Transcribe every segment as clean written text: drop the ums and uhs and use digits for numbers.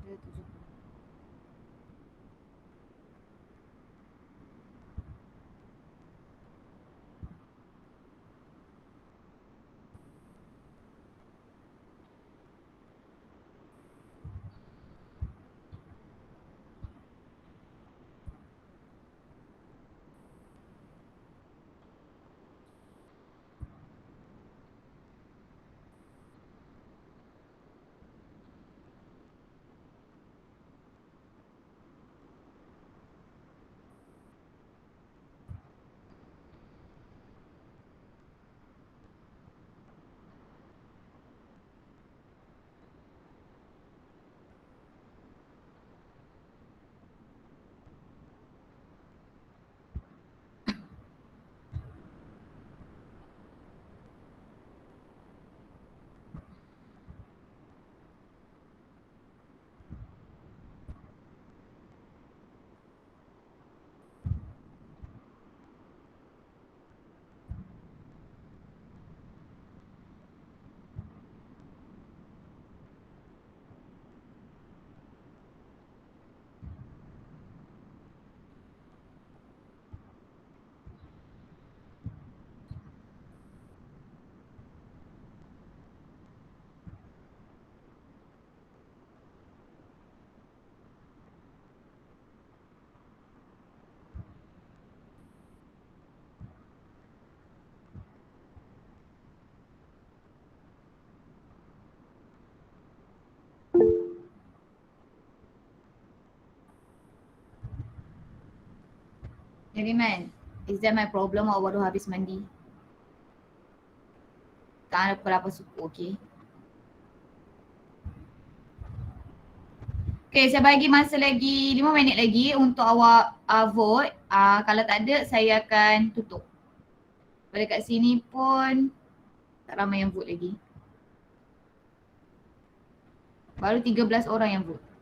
Dia 70. Jadi man, is that my problem or baru habis mandi? Tak ada apa-apa suku, okay. Okay, saya bagi masa lagi 5 minit lagi untuk awak vote. Kalau tak ada, saya akan tutup. Pada kat sini pun tak ramai yang vote lagi. Baru 13 orang yang vote.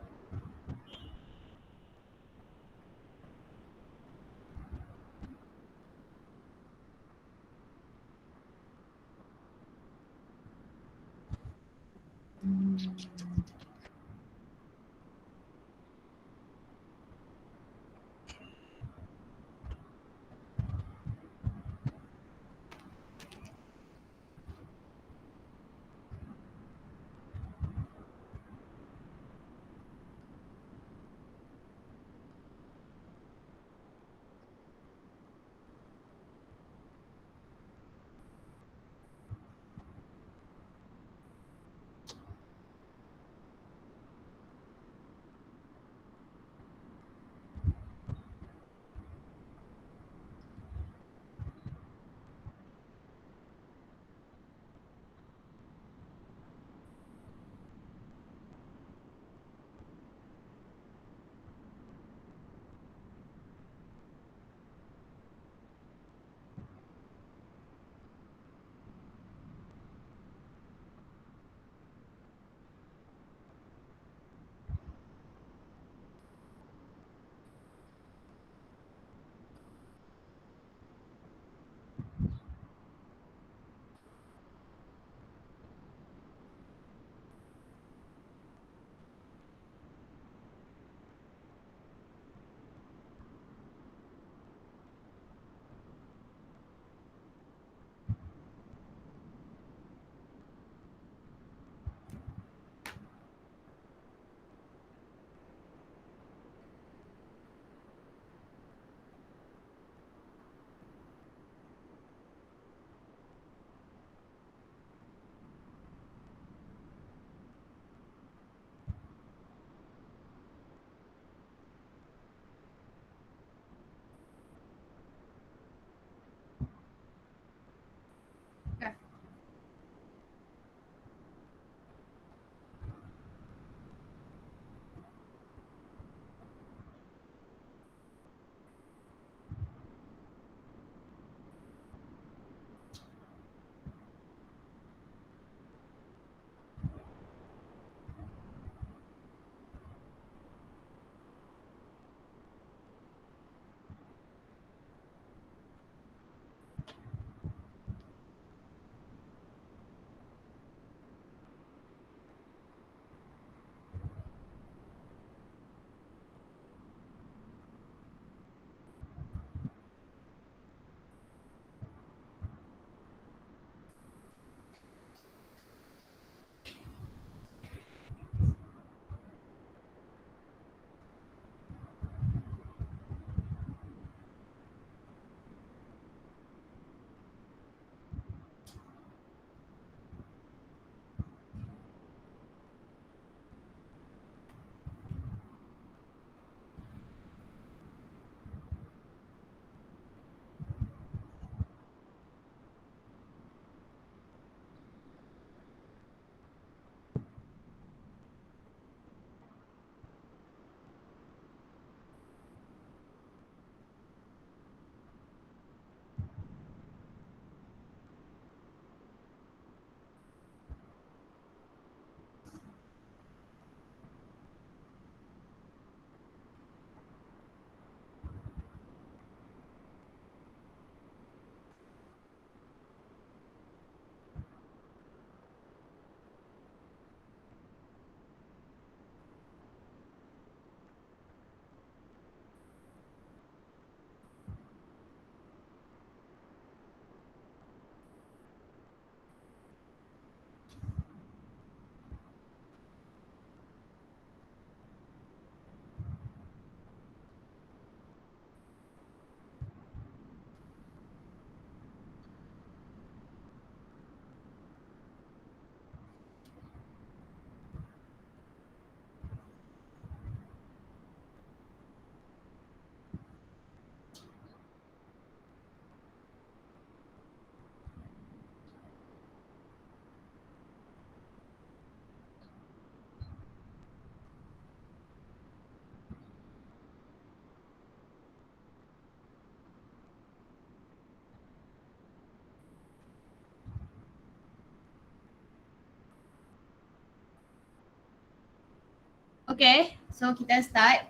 Okay, so kita start.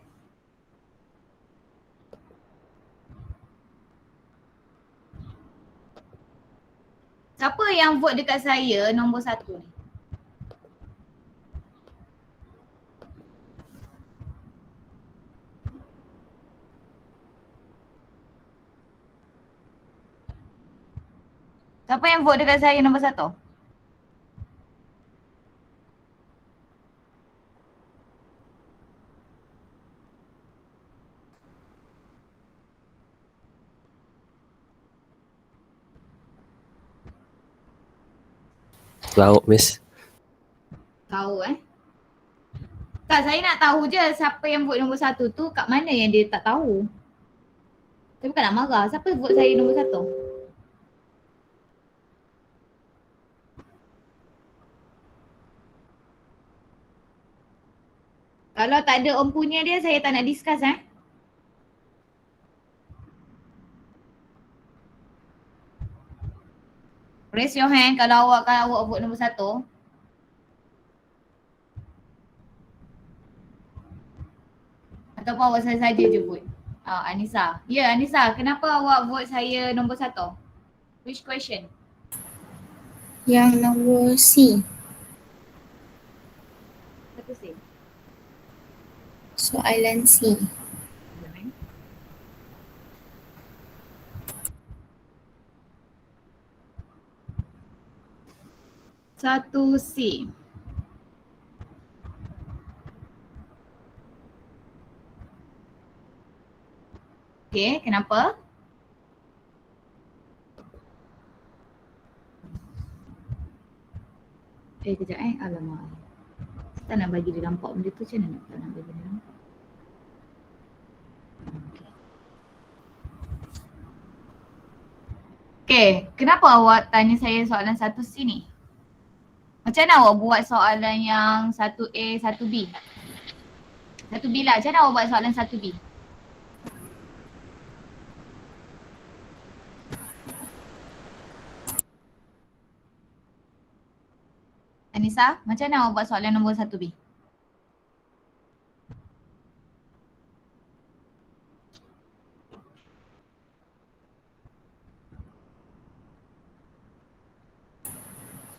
Siapa yang vote dekat saya nombor 1 ni? Siapa yang vote dekat saya nombor 1? Lauk, Miss. Tahu Tak, saya nak tahu je siapa yang vote nombor 1 tu kat mana yang dia tak tahu. Saya bukan nak marah. Siapa vote saya nombor 1? Kalau tak ada om punya dia, saya tak nak discuss Raise your hand kalau awak vote nombor 1. Ataupun awak saja je vote. Anissa. Ya, Anissa, kenapa awak vote saya nombor 1? Which question? Yang nombor C. Satu C. Soalan C. Satu C. Okay, kenapa? Kejap alamak. Saya tak nak bagi dia nampak benda tu, macam mana tak nak bagi dia nampak? Okay, kenapa awak tanya saya soalan 1C ni? Macam mana awak buat soalan yang 1A, 1B? 1B lah, macam mana awak buat soalan 1B? Anissa, macam mana awak buat soalan nombor 1B?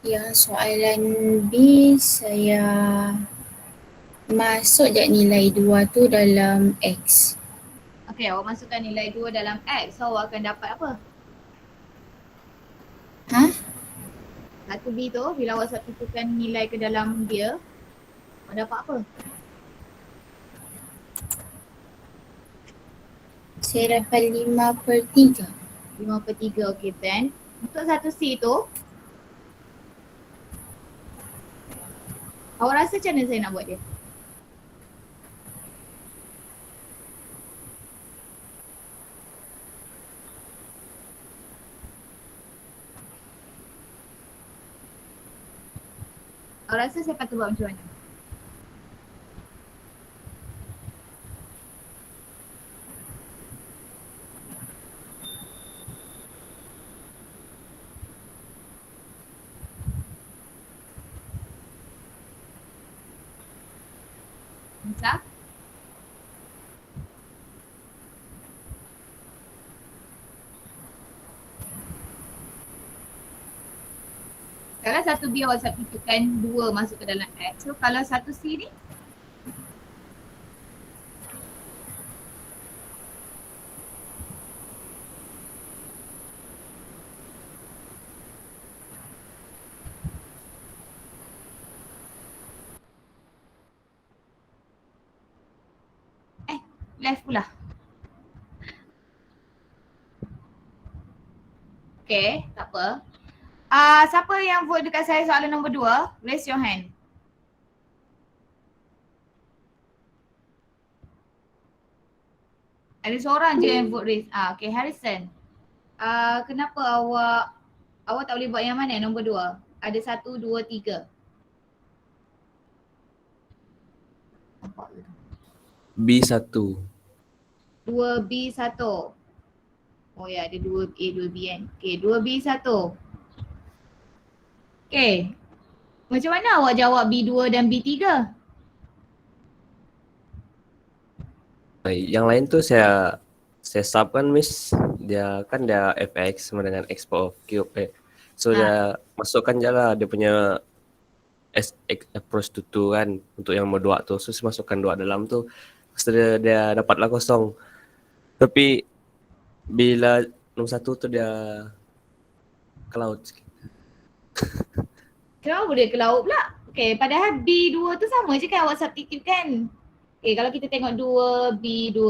Yang soalan B, saya masuk je nilai 2 tu dalam X. Okay, awak masukkan nilai 2 dalam X, so awak akan dapat apa? 1B tu, bila awak substitutkan nilai ke dalam dia, awak dapat apa? Saya dapat 5/3. 5/3, okay then. Untuk 1C tu, awak rasa macam mana saya nak buat dia? Awak rasa saya patut buat macam mana? Bisa? Kalau 1B awak substitutkan 2 masuk ke dalam X, so kalau 1C ni? Left pula. Okay, tak apa. Siapa yang vote dekat saya soalan nombor 2? Raise your hand. Ada seorang je yang vote raise. Okay, Harrison. Kenapa awak tak boleh buat yang mana nombor 2? Ada 1, 2, 3. Nampak ke? B1. 2B1. Oh ya, ada 2A, 2B kan. Okay, 2B1. Okay. Macam mana awak jawab B2 dan B3? Yang lain tuh saya sub kan Miss, dia kan dia fx sama dengan x power of cube. So dia masukkan je lah dia punya approach to kan untuk yang modul tu. So saya masukkan 2 dalam tu. Lepas tu dia dapatlah kosong. Tapi bila nombor 1 tu dia cloud sikit. Kenapa boleh ke laut pula? Okay, padahal B2 tu sama je kan awak substitute kan? Okay, kalau kita tengok 2B2,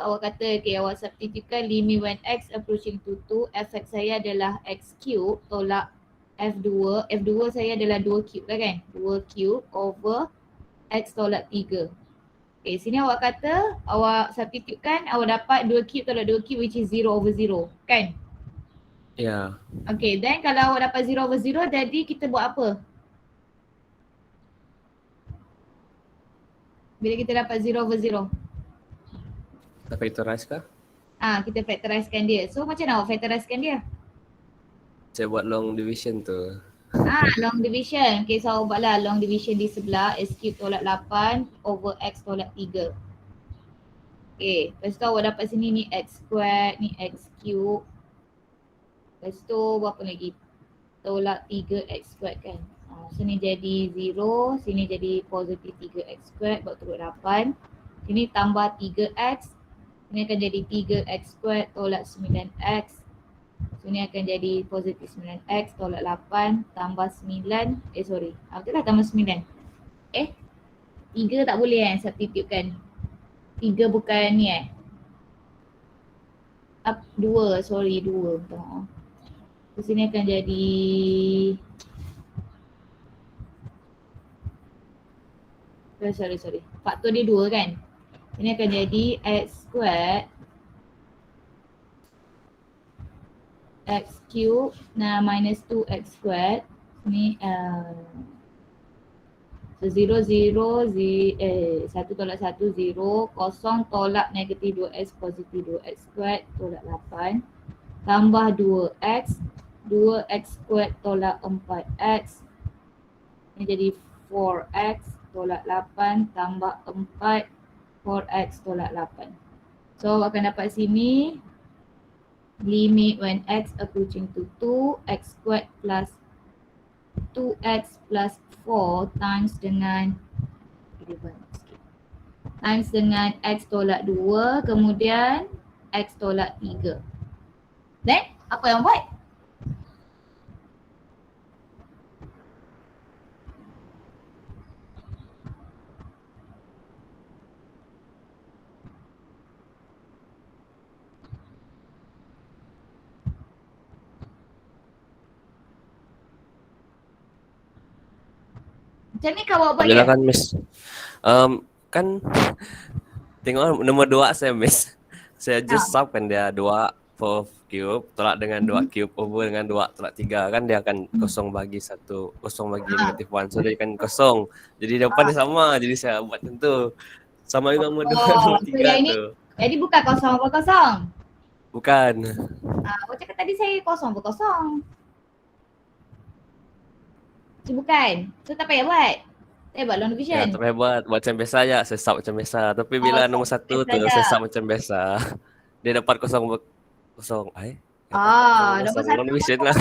awak kata okay, awak substitutekan limit when x approaching to 2, fx saya adalah x cube tolak F2 saya adalah 2 cube lah kan? 2 cube over x tolak 3. Okay, sini awak kata awak substitutekan awak dapat 2 cube tolak 2 cube which is 0 over 0 kan? Ya. Okay, then kalau awak dapat 0 over 0 jadi kita buat apa? Bila kita dapat 0 over 0? Kita factorize kah? Kita factorizekan dia. So macam mana awak factorizekan dia? Saya buat long division tu. Long division. Okay, so awak buatlah long division di sebelah x cube tolak 8 over x tolak 3. Okay, lepas tu awak dapat sini ni x squared, ni x cube. Lepas tu berapa lagi? Tolak 3x squared kan. Sini jadi 0, sini jadi positif 3x squared buat turut 8. Sini tambah 3x. Sini akan jadi 3x squared tolak 9x. Sini akan jadi positif 9x tolak 8 tambah 9. Betul lah tambah 9. 3 tak boleh substitute kan. 3 bukan ni 2, 2. Terus sini akan jadi sorry. Faktor dia 2 kan. Ini akan jadi x squared x cube minus 2x squared. Ni so 0, 1 tolak 1, 0, kosong tolak negatif 2x positif 2x squared tolak 8 tambah 2x squared tolak 4x. Ini jadi 4x tolak 8 tambah 4 4x tolak 8. So awak akan dapat sini limit when x approaching to 2, x squared plus 2x plus 4 times dengan x tolak 2 kemudian x tolak 3. Then apa yang buat? Macam ni kau buat ya? Kan Miss. Kan tengok nombor 2 saya Miss. Saya just sub kan dia 2 for cube tolak dengan 2 cube over dengan 2 tolak 3 kan dia akan kosong bagi 1, kosong bagi negatif 1. So dia akan kosong. Jadi jawapan dia sama. Jadi saya buat macam tu. Sama juga nombor 2 nombor 3 tu. Jadi bukan kosong apa kosong? Bukan. Awak cakap tadi saya kosong apa kosong? Bukan. So tak payah buat. Saya buat long division. Ya, tak payah buat macam biasa je. Saya sub macam biasa. Tapi bila nombor 1 tu saya sub macam biasa. Dia dapat kosong. Nombor 1 long division lah.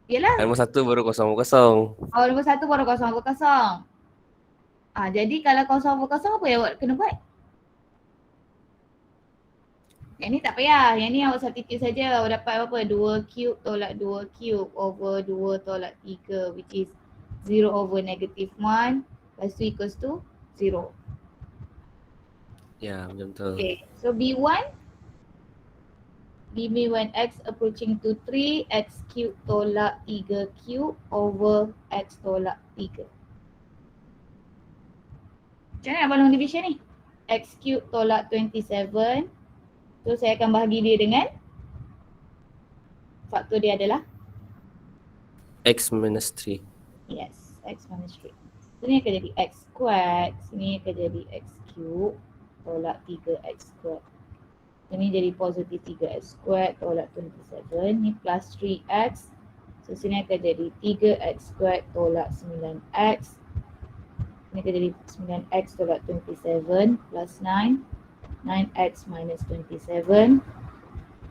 Yalah. Nombor 1 baru kosong. Nombor 1 baru kosong. Jadi kalau kosong apa yang awak kena buat? Yang ni tak payah. Yang ni awak substitute saja. Awak dapat apa? 2 cube tolak 2 cube over 2 tolak 3 which is 0 over negative 1 plus 2 equals to 0. Ya, macam tu. Okay. So B1 limit when x approaching to 3 x cube tolak 3 cube over x tolak 3. Macam mana nak buat long division ni? X cube tolak 27. So saya akan bahagi dia dengan faktor dia adalah X minus 3. yes, x minus 3. So ni akan jadi x squared, sini akan jadi x cube tolak 3x squared. Ini jadi positif 3x squared tolak 27. Ni plus 3x. So sini akan jadi 3x squared tolak 9x. Ini Ini akan jadi 9x tolak 27 plus 9. 9x minus 27.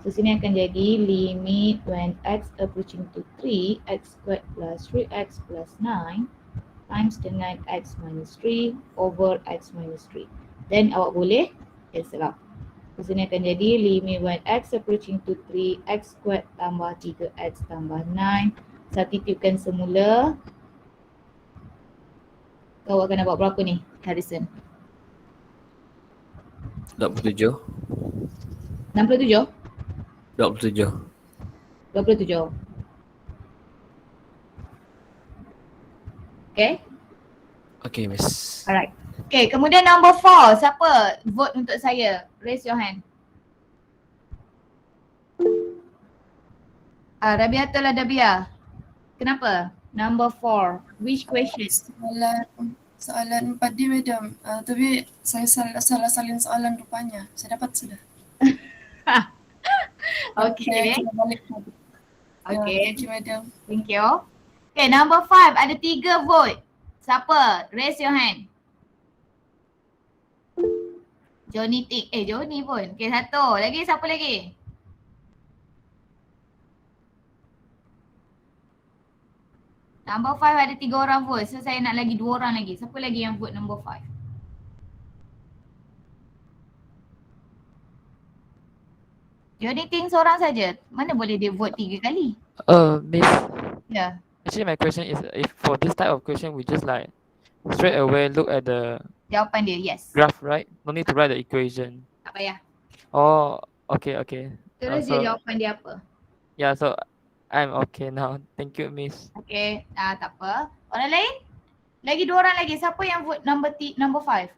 So sini akan jadi limit when x approaching to 3, x squared plus 3x plus 9 times dengan x minus 3 over x minus 3. Then awak boleh cancel out. So sini akan jadi limit when x approaching to 3, x squared tambah 3x tambah 9. Substitutekan semula. Kau akan dapat berapa ni, Harrison? 27. 67? 27. 27. Okay? Okay, Miss. Alright. Okay, kemudian number 4. Siapa vote untuk saya? Raise your hand. Rabiatul Adabiyah. Kenapa? Number 4. Which question? Soalan 4D, Madam. Tapi saya salah salin soalan rupanya. Saya dapat sudah. Okay. Saya cuba balik tadi. Okay. Thank you, Madam. Thank you. Okay, number 5. Ada 3 vote. Siapa? Raise your hand. Johnny Tik. Johnny pun. Okay, 1. Lagi, siapa lagi? Number 5 ada 3 orang vote. So saya nak lagi 2 orang lagi. Siapa lagi yang vote number 5? Johnny Ting seorang saja. Mana boleh dia vote 3 kali? Miss, Ya. actually my question is, if for this type of question we just like straight away look at the Jawapan dia yes. graph, right? No need to write the equation. Tak payah. Oh, okay. Terus So- dia jawapan dia apa? Yeah, so I'm okay now. Thank you, Miss. Okay. Tak apa. Orang lain? Lagi 2 orang lagi. Siapa yang vote number 5?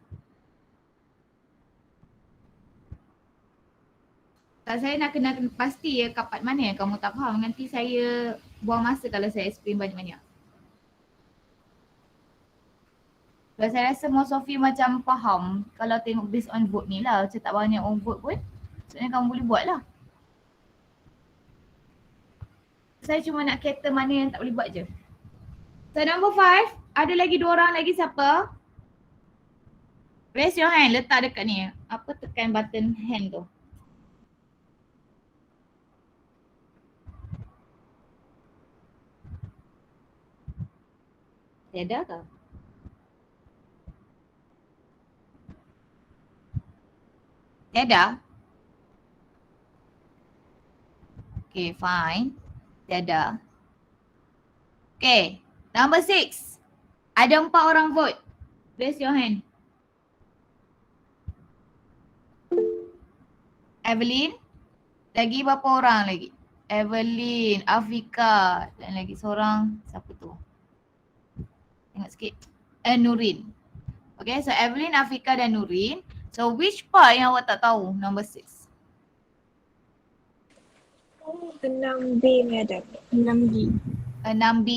Saya nak kena pasti ya kat part mana yang kamu tak faham. Nanti saya buang masa kalau saya explain banyak-banyak. Kalau saya rasa most of you macam faham kalau tengok based on vote ni lah. Macam tak banyak orang vote pun. Sebenarnya kamu boleh buat lah. Saya cuma nak cater mana yang tak boleh buat je. So number 5, ada lagi 2 orang lagi siapa? Raise your hand, letak dekat ni. Apa tekan button hand tu? Tiada ke? Tiada? Okay, fine. Tiada. Okay, number 6. Ada 4 orang vote. Raise your hand. Evelyn. Lagi berapa orang lagi? Evelyn, Afika dan lagi seorang. Siapa tu? Tengok sikit. Nurin. Okay, so Evelyn, Afika dan Nurin. So which part yang awak tak tahu? Number 6. 6B, Madam. 6B. 6B.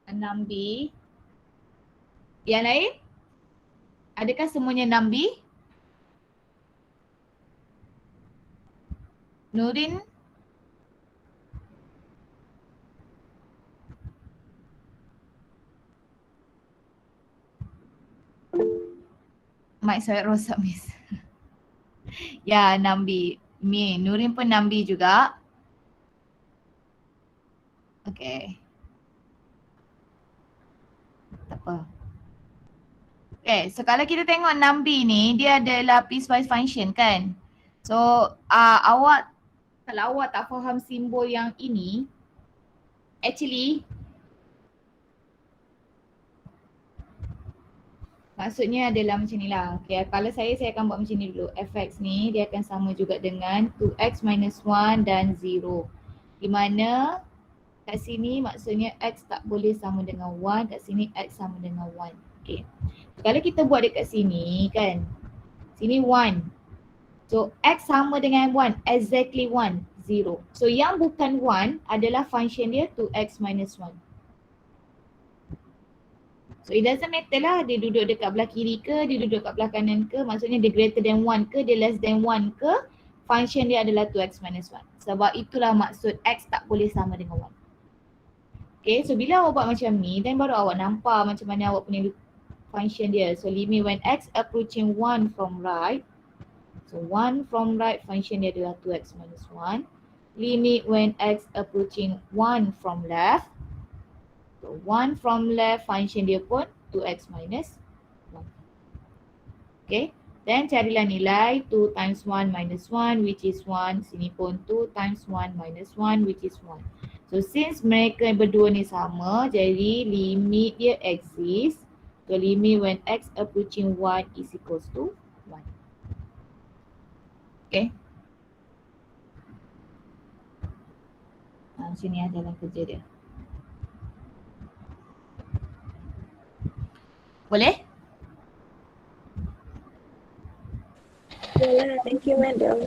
6B. Yang lain? Adakah semuanya 6B? Nurin? Mic saya rosak, Miss. Ya, 6B. Nurin pun 6B juga. Okay. Tak apa. Okay, so kalau kita tengok 6B ni, dia adalah piecewise function kan? So, awak, kalau awak tak faham simbol yang ini, actually, maksudnya adalah macam ni lah. Okay, kalau saya akan buat macam ni dulu. Fx ni, dia akan sama juga dengan 2x minus 1 dan 0. Di mana kat sini maksudnya x tak boleh sama dengan 1, kat sini x sama dengan 1. Okay. Kalau kita buat dekat sini kan, sini 1. So x sama dengan 1, exactly 1, 0. So yang bukan 1 adalah function dia 2x minus 1. So it doesn't matter lah dia duduk dekat belah kiri ke, dia duduk kat belah kanan ke, maksudnya dia greater than 1 ke, dia less than 1 ke, function dia adalah 2x minus 1. Sebab itulah maksud x tak boleh sama dengan 1. Okay, so bila awak buat macam ni, then baru awak nampak macam mana awak punya function dia. So limit when x approaching 1 from right. So 1 from right function dia adalah 2x minus 1. Limit when x approaching 1 from left. So 1 from left function dia pun 2x minus 1. Okay. Then carilah nilai 2 times 1 minus 1 which is 1. Sini pun 2 times 1 minus 1 which is 1. So since mereka berdua ni sama, jadi limit dia exist. So limit when x approaching 1 is equals to 1. Okay. Sini adalah kerja dia. Boleh? Yeah, thank you, madam.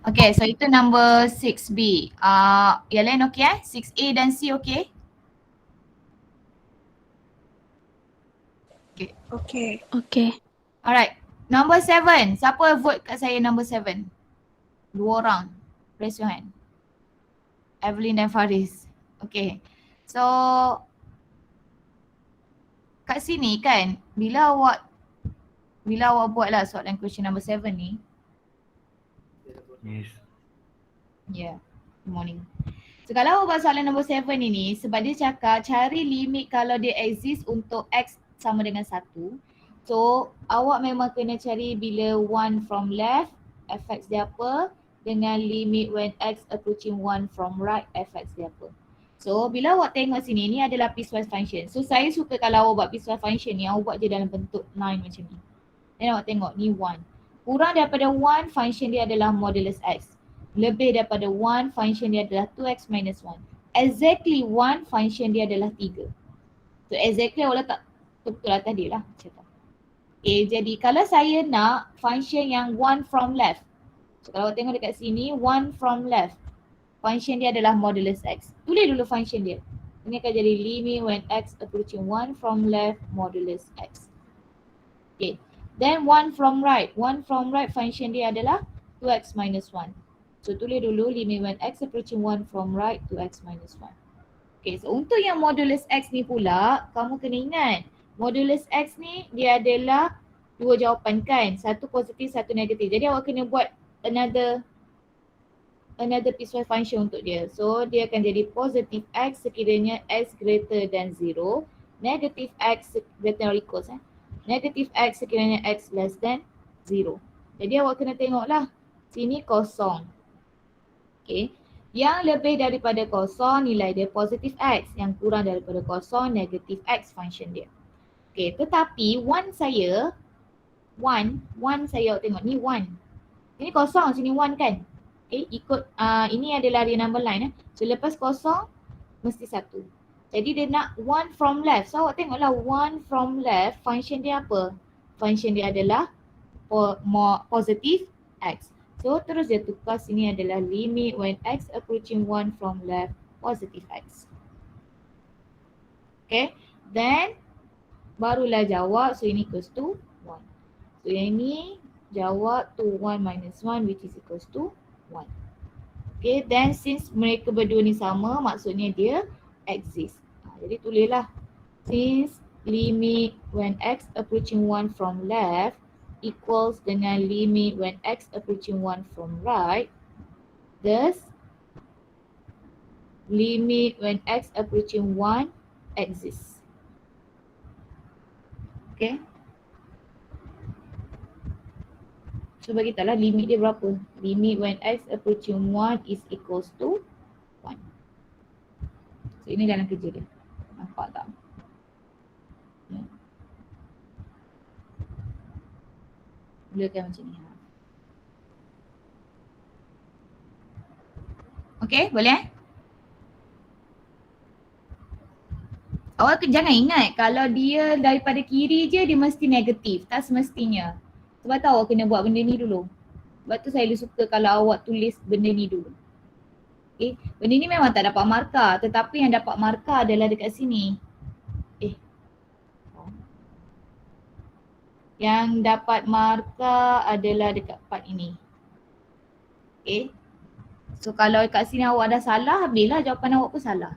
Okay, so itu number 6B. Yang lain okay 6A dan C okay? Okay. Okay. Okay. Alright. Number 7. Siapa vote kat saya number 7? 2 orang. Raise your hand. Evelyn dan Faris. Okay. So kat sini kan, bila awak buatlah soalan question number 7 ni. Yes. Yeah. Good morning. So kalau awak buat soalan number 7 ini, sebab dia cakap cari limit kalau dia exist untuk x sama dengan 1. So awak memang kena cari bila 1 from left, fx dia apa, dengan limit when x approaching 1 from right, fx dia apa. So bila awak tengok sini, ni adalah piecewise function. So saya suka kalau awak buat piecewise function ni, awak buat je dalam bentuk line macam ni. Dan awak tengok ni 1. Kurang daripada 1, function dia adalah modulus x. Lebih daripada 1, function dia adalah 2x minus 1. Exactly 1, function dia adalah 3. So exactly awak letak betul lah tadi lah. Okay, jadi kalau saya nak function yang 1 from left. So kalau awak tengok dekat sini, 1 from left. Function dia adalah modulus x. Tulis dulu function dia. Ini akan jadi limit when x approaching 1 from left modulus x. Okay. Then 1 from right. 1 from right function dia adalah 2x minus 1. So tulis dulu limit when x approaching 1 from right 2x minus 1. Okay, so untuk yang modulus x ni pula, kamu kena ingat. Modulus x ni dia adalah dua jawapan kan. Satu positif, satu negatif. Jadi awak kena buat another piecewise function untuk dia. So dia akan jadi positif x sekiranya x greater than 0. Negatif x greater or equals negatif x sekiranya x less than 0. Jadi awak kena tengoklah. Sini kosong. Okay. Yang lebih daripada kosong nilai dia positif x. Yang kurang daripada kosong negatif x function dia. Okay. Tetapi 1 saya awak tengok ni 1. Ini kosong sini 1 kan. Okay. Ikut ini adalah real number line. So lepas kosong mesti 1. Jadi dia nak 1 from left. So awak tengoklah 1 from left function dia apa? Function dia adalah positif x. So terus dia tukar sini adalah limit when x approaching 1 from left positive x. Okay. Then barulah jawab. So ini equals to 1. So yang ini jawab to 1 minus 1 which is equals to 1. Okay. Then since mereka berdua ni sama maksudnya dia exist. Jadi tulislah since limit when x approaching 1 from left equals dengan limit when x approaching 1 from right, thus limit when x approaching 1 exists. Okay. So bagitalah limit dia berapa. Limit when x approaching 1 is equals to 1. So ini dalam kerja dia. Nampak tak? Ya. Mulakan macam ni. Okay, boleh? Awak jangan ingat kalau dia daripada kiri je dia mesti negatif. Tak semestinya. Sebab tu awak kena buat benda ni dulu. Sebab tu saya suka kalau awak tulis benda ni dulu. Okay. Benda ni memang tak dapat markah, tetapi yang dapat markah adalah dekat sini. Yang dapat markah adalah dekat part ini. Okay. So kalau kat sini awak dah salah, habislah jawapan awak pun salah.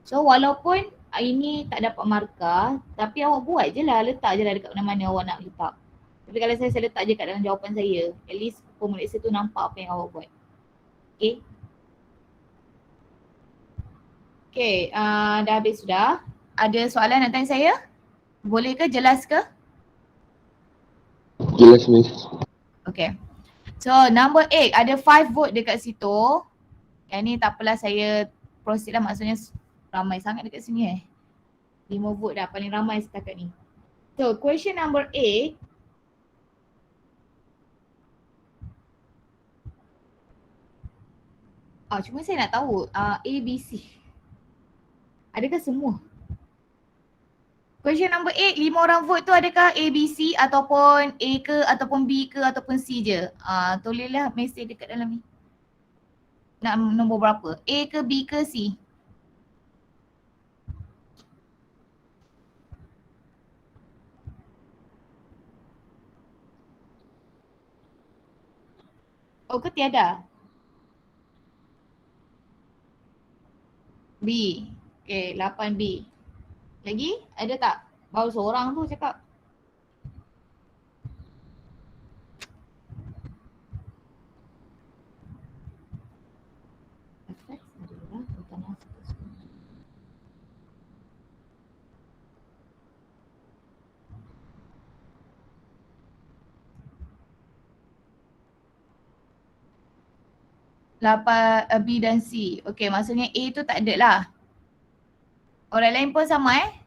So walaupun ini tak dapat markah, tapi awak buat je lah, letak je lah dekat mana-mana awak nak letak. Tapi kalau saya letak je kat dalam jawapan saya, at least pemeriksa tu nampak apa yang awak buat. Okay. Okay, dah habis sudah. Ada soalan nak tanya saya? Boleh ke, jelas ke? Jelas, Miss. Okay. So number 8, ada 5 vote dekat situ. Yang ni tak apalah, saya proceed lah, maksudnya ramai sangat dekat sini 5 vote dah, paling ramai setakat ni. So question number 8. Cuma saya nak tahu A, B, C. Adakah semua? Question number 8, 5 orang vote tu adakah A, B, C ataupun A ke ataupun B ke ataupun C je? Tulislah mesej dekat dalam ni. Nak nombor berapa? A ke B ke C? Oh ke tiada? B. Okay, 8B. Lagi? Ada tak? Baru seorang tu cakap. Effects adalah pertanyaan seterusnya. B dan C. Okay, maksudnya A tu tak ada lah. Orang lain pun sama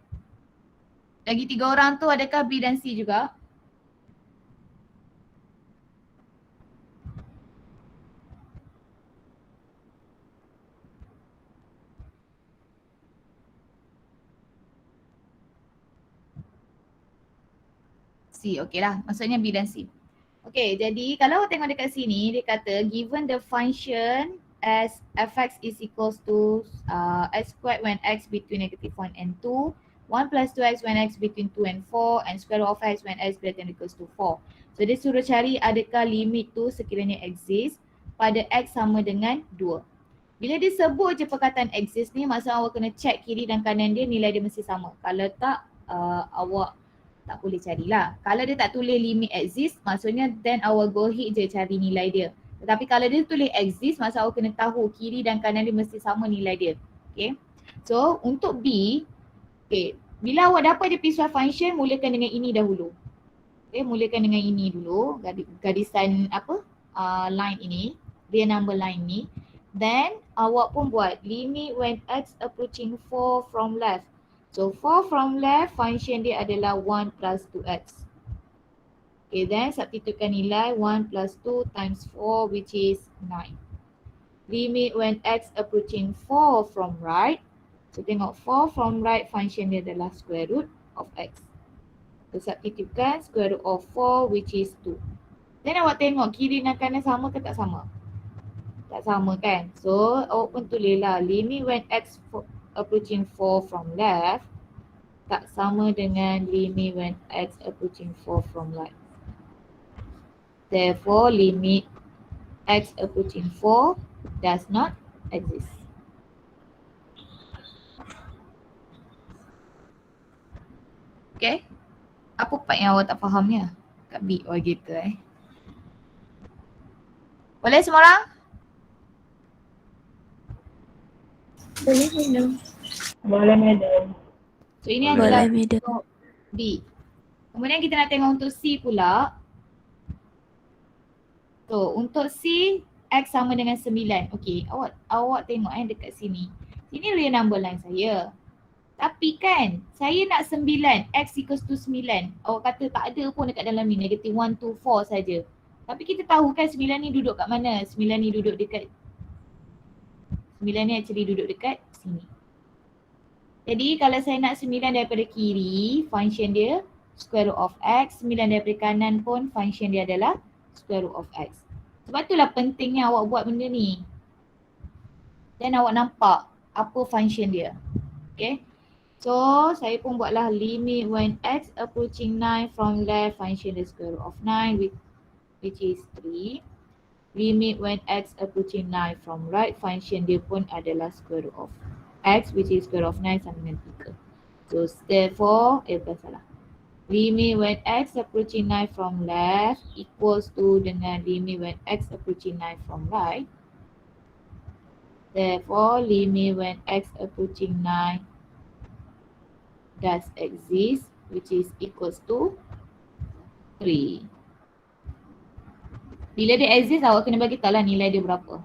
Lagi 3 orang tu adakah B dan C juga? C, okay lah. Maksudnya B dan C. Okay, jadi kalau tengok dekat sini, dia kata given the function as fx is equals to x squared when x between -1 and 2, 1 plus 2x when x between 2 and 4 and square root of x when x greater than or equals to 4. So dia suruh cari adakah limit tu sekiranya exist pada x sama dengan 2. Bila dia sebut je perkataan exist ni, maksud awak kena check kiri dan kanan dia, nilai dia mesti sama. Kalau tak, awak tak boleh carilah. Kalau dia tak tulis limit exist, maksudnya then awak go ahead je cari nilai dia. Tetapi kalau dia tulis exist, maksud awak kena tahu kiri dan kanan dia mesti sama nilai dia. Okay. So untuk B, okay, bila awak dapat je piecewise function, mulakan dengan ini dahulu. Okay, mulakan dengan ini dulu, garisan line ini, real number line ni. Then awak pun buat limit when x approaching 4 from left. So 4 from left, function dia adalah 1 plus 2x. Okay, then substitutekan nilai 1 plus 2 times 4 which is 9. Limit when x approaching 4 from right. So tengok 4 from right, function dia adalah square root of x. So substitutekan square root of 4 which is 2. Then awak tengok kiri dan kanan sama ke tak sama? Tak sama kan? So awak pun tulislah limit when x approaching 4 from left tak sama dengan limit when x approaching 4 from right. Therefore, limit x approaching 4 does not exist. Okay? Apa part yang awak tak faham ni? Kat B, gitu Boleh semua orang? Boleh, madam. Boleh, madam. So ini adalah untuk B. Kemudian kita nak tengok untuk C pula. So untuk C, X sama dengan 9. Okay, awak tengok dekat sini. Ini real number line saya. Tapi kan, saya nak 9, X equals to 9. Awak kata tak ada pun dekat dalam ni, negative 1, 2, 4 saja. Tapi kita tahu kan 9 ni duduk kat mana? 9 ni duduk dekat, 9 ni actually duduk dekat sini. Jadi kalau saya nak 9 daripada kiri, function dia square root of x. 9 daripada kanan pun function dia adalah square root of x. Sebab itulah pentingnya awak buat benda ni. Dan awak nampak apa function dia. Okay. So saya pun buatlah limit when x approaching 9 from left, function dia square root of 9 which is 3. Limit when x approaching 9 from right, function dia pun adalah square root of x which is square of 9 sama dengan 3. So therefore, salah. Limit when x approaching 9 from left equals to dengan limit when x approaching 9 from right. Therefore, limit when x approaching 9 does exist, which is equals to 3. Bila dia exist, awak kena bagi tahu lah nilai dia berapa.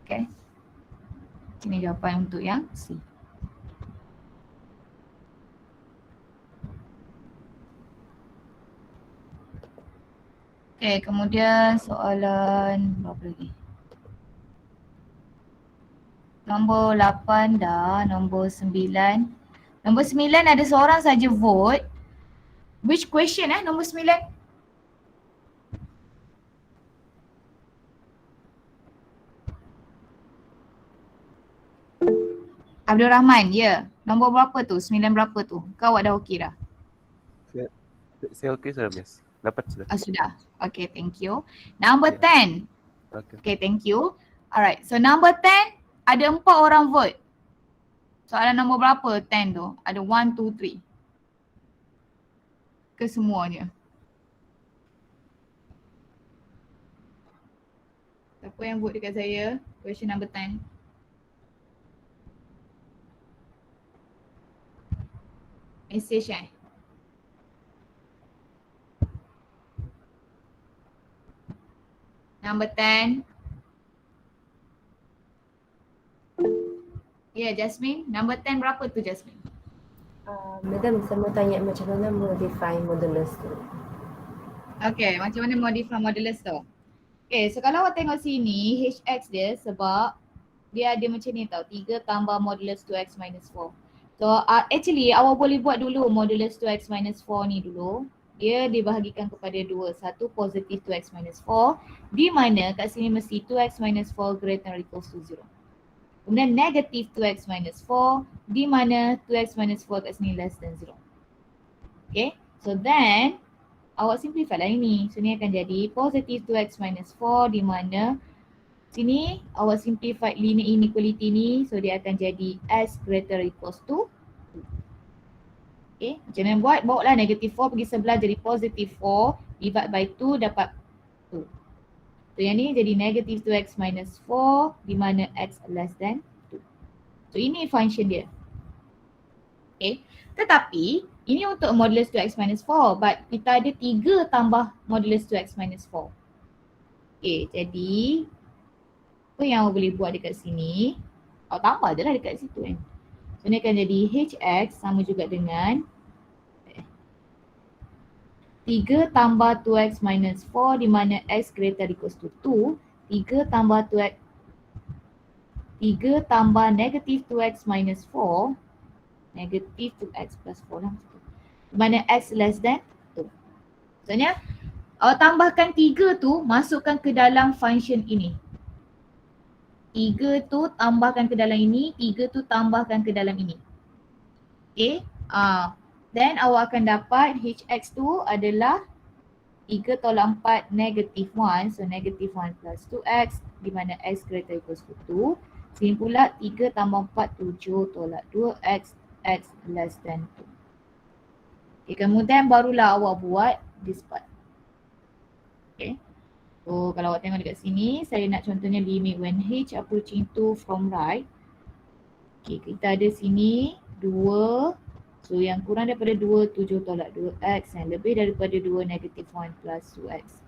Okay. Ini jawapan untuk yang C. Okay, kemudian soalan berapa lagi? Nombor 8 dah, nombor 9. Nombor 9 ada seorang saja vote. Which question nombor 9? Abdul Rahman, ya. Nombor berapa tu? 9 berapa tu? Kau awak dah okey dah? Saya okey sudah, Miss. Dapat sudah. Sudah. Okay, thank you. Number 10. Okey. Okay, thank you. Alright, so number 10 ada 4 orang vote. Soalan nombor berapa 10 tu? Ada 1, 2, 3. Kesemuanya. Siapa yang vote dekat saya? Question number 10. Message Number 10. Ya, Jasmine. Number 10 berapa tu, Jasmine? Madam, saya mau tanya macam mana modify modulus tu. Okay, macam mana modify modulus tu? Okay, so kalau awak tengok sini, HX dia sebab dia ada macam ni tau, 3 tambah modulus 2x minus 4. So actually awak boleh buat dulu modulus 2x minus 4 ni dulu. Dia dibahagikan kepada 2. Satu positif 2x minus 4. Di mana kat sini mesti 2x minus 4 greater than or equals to 0. Kemudian negatif 2x minus 4. Di mana 2x minus 4 kat sini less than 0. Okay. So then awak simplify lah ini. So ni akan jadi positif 2x minus 4 di mana sini awak simplify linear inequality ni. So dia akan jadi s greater or equals to 2. Okay, macam mana buat? Bawa lah negatif 4 pergi sebelah jadi positif 4 divide by 2 dapat 2. So yang ni jadi negatif 2x minus 4 di mana x less than 2. So ini function dia. Okay, tetapi ini untuk modulus 2x minus 4 but kita ada 3 tambah modulus 2x minus 4. Okay, jadi apa yang awak boleh buat dekat sini? Awak tambah je lah dekat situ kan. So ni akan jadi hx sama juga dengan 3 tambah 2x minus 4 di mana x greater equals to 2. 3 tambah 2x 3 tambah negatif 2x minus 4. Negatif 2x plus 4 lah. Di mana x less than 2. Maksudnya awak tambahkan 3 tu masukkan ke dalam function ini. 3 tu tambahkan ke dalam ini, 3 tu tambahkan ke dalam ini. Okay. Then awak akan dapat hx tu adalah 3 tolak 4 negatif 1. So negatif 1 plus 2x di mana x greater equals to 2. Sini pula 3 tambah 4, 7 tolak 2x, x less than 2. Okay, kemudian barulah awak buat this part. Okay. So kalau awak tengok dekat sini, saya nak contohnya limit when h approaching 2 from right. Okay, kita ada sini 2. So yang kurang daripada 2, 7 tolak 2x. Yang lebih daripada 2, negatif 1 plus 2x.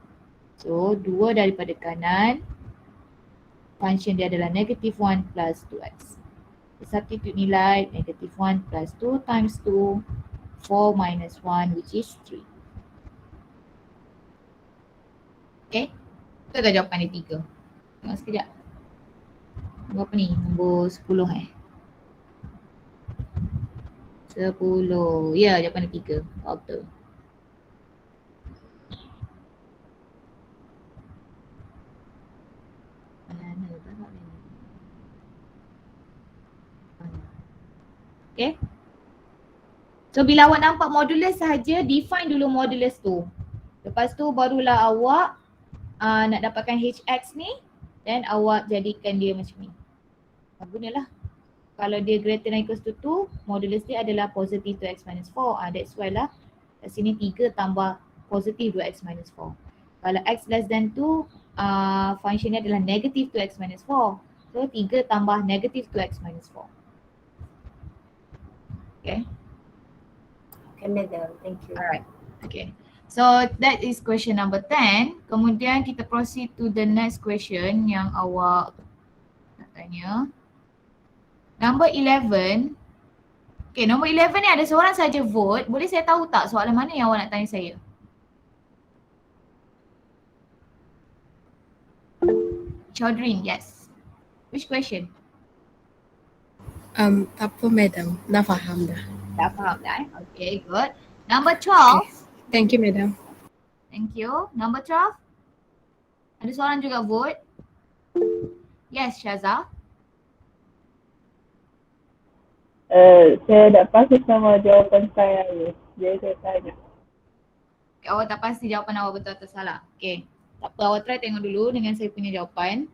So 2 daripada kanan, function dia adalah negatif 1 plus 2x. Substitute nilai negatif 1 plus 2 times 2, 4 minus 1 which is 3. Okay, itu dah jawapan dia 3. Tengok sekejap. Berapa ni? Nombor 10 10. Ya, jawapan dia 3. Betul. Okay. So bila awak nampak modulus sahaja, define dulu modulus tu. Lepas tu barulah awak nak dapatkan hx ni, then awak jadikan dia macam ni. Gunalah kalau dia greater than equals to 2, modulus dia adalah positive 2x minus 4. That's why lah kat sini 3 tambah positive 2x minus 4. Kalau x less than 2, function dia adalah negative 2x minus 4. So 3 tambah negative 2x minus 4. Okay. Okay, madam. Thank you. Alright. Okay. So that is question number 10. Kemudian kita proceed to the next question yang awak nak tanya. Number 11. Okay, number 11 ni ada seorang saja vote. Boleh saya tahu tak soalan mana yang awak nak tanya saya? Chaudhry, yes. Which question? Tak apa madam, dah faham dah. Dah faham dah eh? Okay, good. Number 12. Thank you madam. Thank you. Number 12. Ada seorang juga vote. Yes, Syaza. Saya tak pasti sama jawapan saya ni. Jadi saya tanya. Okay, awak tak pasti jawapan awak betul atau salah. Okay. Tak apa, awak try tengok dulu dengan saya punya jawapan.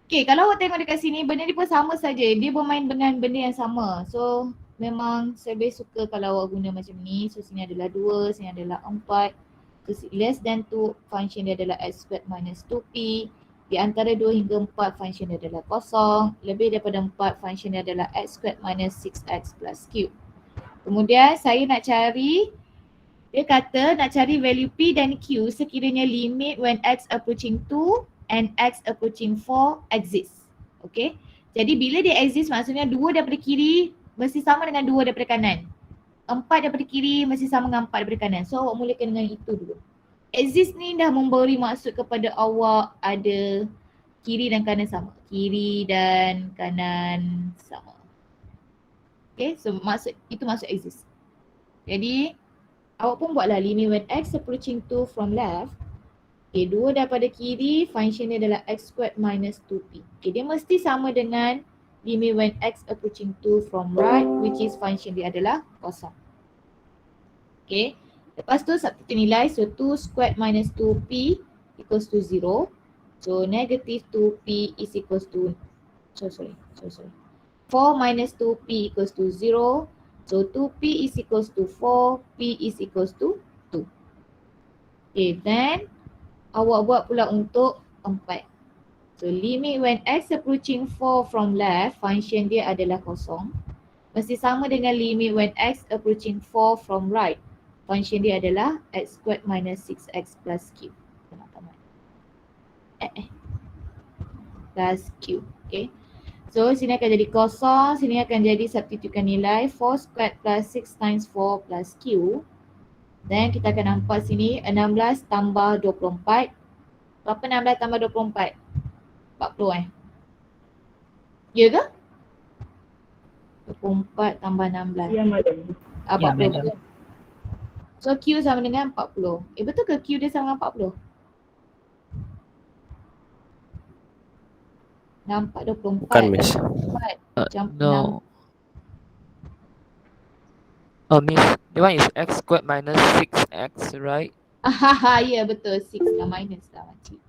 Okay, kalau awak tengok dekat sini, benda ni pun sama saja. Dia bermain dengan benda yang sama. So, memang saya lebih suka kalau awak guna macam ni. So, sini adalah 2, sini adalah 4. So, less than 2, function dia adalah x squared minus 2p. Di antara 2 hingga 4, function dia adalah kosong. Lebih daripada 4, function dia adalah x squared minus 6x plus q. Kemudian, saya nak cari, dia kata nak cari value p dan q sekiranya limit when x approaching 2 and x approaching 4 exists. Okay. Jadi bila dia exist maksudnya 2 daripada kiri mesti sama dengan 2 daripada kanan. 4 daripada kiri mesti sama dengan 4 daripada kanan. So awak mulakan dengan itu dulu. Exist ni dah memberi maksud kepada awak ada kiri dan kanan sama. Kiri dan kanan sama. Okay, so itu maksud exist. Jadi awak pun buatlah limit when x approaching 2 from left. Okay, 2 daripada kiri, function dia adalah x squared minus 2p. Okay, dia mesti sama dengan limit when x approaching 2 from right, which is function dia adalah kosong. Okay, lepas tu substitute nilai, so 2 squared minus 2p equals to 0. So negative 2p is equals to, sorry. 4 minus 2p equals to 0. So 2p is equals to 4, p is equals to 2. Okay, then awak buat pula untuk 4. So limit when x approaching 4 from left, function dia adalah kosong. Mesti sama dengan limit when x approaching 4 from right. Function dia adalah x squared minus 6x plus q. Plus q. Okay. So sini akan jadi kosong, sini akan jadi substitutekan nilai 4 squared plus 6 times 4 plus q. Then kita akan nampak sini 16 tambah 24. Berapa 16 tambah 24? 40 Ya ke? 24 tambah 16. Ya, madam. 40. So Q sama dengan 40. Betul ke Q dia sama dengan 40? Nampak 24. Bukan, Miss. Macam No. Oh, Miss, the one is x squared minus 6x, right? Ya betul. 6 dah minus dah makcik.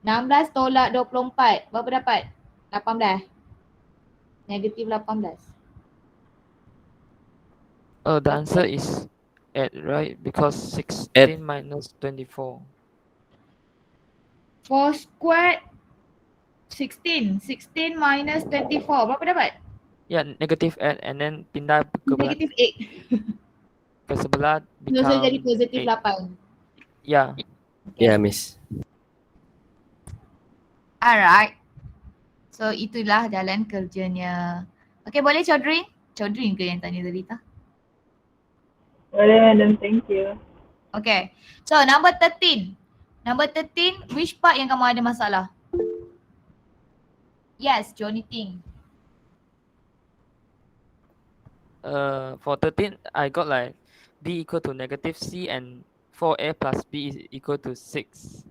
16 tolak 24. Berapa dapat? 18. Negatif 18. The answer is 8, right? Because 16 minus 24. 4 squared 16. 16 minus 24. Berapa dapat? Yeah, negative 8 and then pindah ke Negatif 8. ke sebelah So become jadi positif 8. 8. Yeah. Ya, Miss. Alright. So itulah jalan kerjanya. Okay, boleh Chaudhry? Chaudhry ke yang tanya tadi tak? Boleh, madam. Thank you. Okay. So number 13. Number 13, which part yang kamu ada masalah? Yes, Johnny Ting. For 13, I got like b equal to negative c and 4a plus b is equal to 6.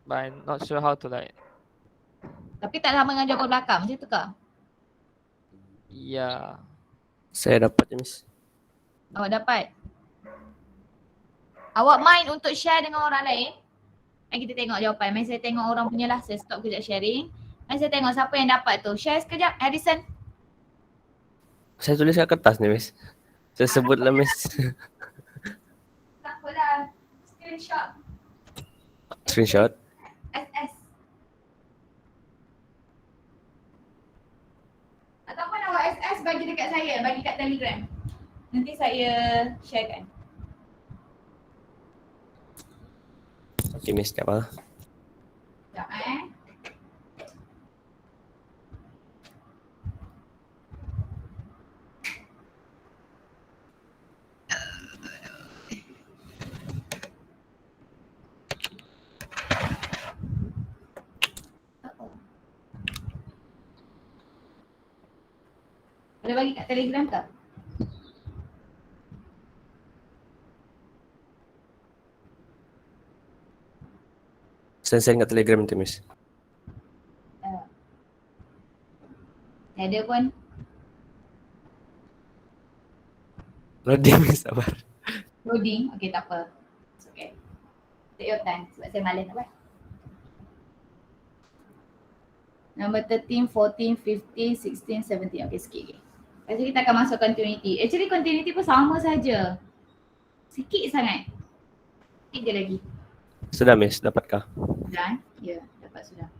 But I'm not sure how to like, Tapi tak sama dengan jawapan belakang macam tu ke? yeah. Saya dapat, Miss. Awak dapat? Awak mind untuk share dengan orang lain? Mari kita tengok jawapan. Mari saya tengok orang punya lah. Saya stop kejap sharing. Mari saya tengok siapa yang dapat tu. Share sekejap, Harrison. Saya tulis kat kertas ni, Miss. Saya sebutlah, Miss. Tak apalah. Screenshot. Screenshot. SS. Ataupun awak SS bagi dekat saya. Bagi kat Telegram. Nanti saya sharekan. Okey, Miss, tak apa. Sekejap Boleh bagi kat Telegram tak? Send kat Telegram nanti, Miss. Tak ada pun. Loading, Miss, sabar. Loading. Okay, tak apa. It's okay. Take your time sebab saya malas nak buat. Number 13, 14, 15, 16, 17. Okay, sikit lagi. Lepas tu kita akan masuk continuity. Actually continuity pun sama saja. Sikit sangat. Sikit je lagi. Sudah, Miss, dapatkah? Sudah? Ya, dapat sudah.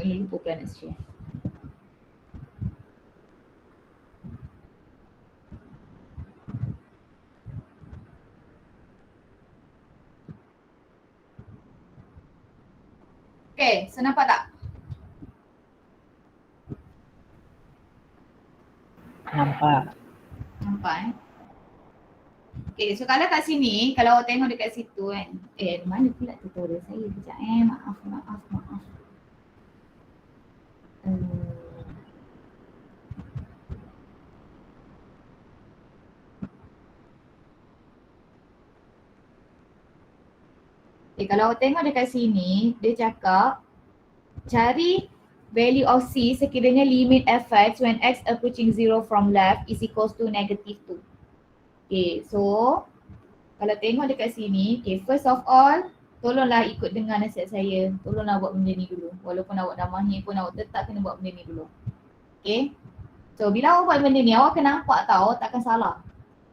Ini lupa plan SG. Okay, so nampak tak? Nampak. Nampak Okay, so kalau kat sini, kalau awak tengok dekat situ kan. Mana pula tutorial saya? Sekejap maaf. Okay, kalau awak tengok dekat sini, dia cakap cari value of C sekiranya limit fx when x approaching 0 from left is equals to negative 2. Okay, so kalau tengok dekat sini, okay, first of all, tolonglah ikut dengar nasihat saya. Tolonglah buat benda ni dulu. Walaupun awak dah mahir pun awak tetap kena buat benda ni dulu. Okay, so bila awak buat benda ni, awak akan nampak tau, takkan salah.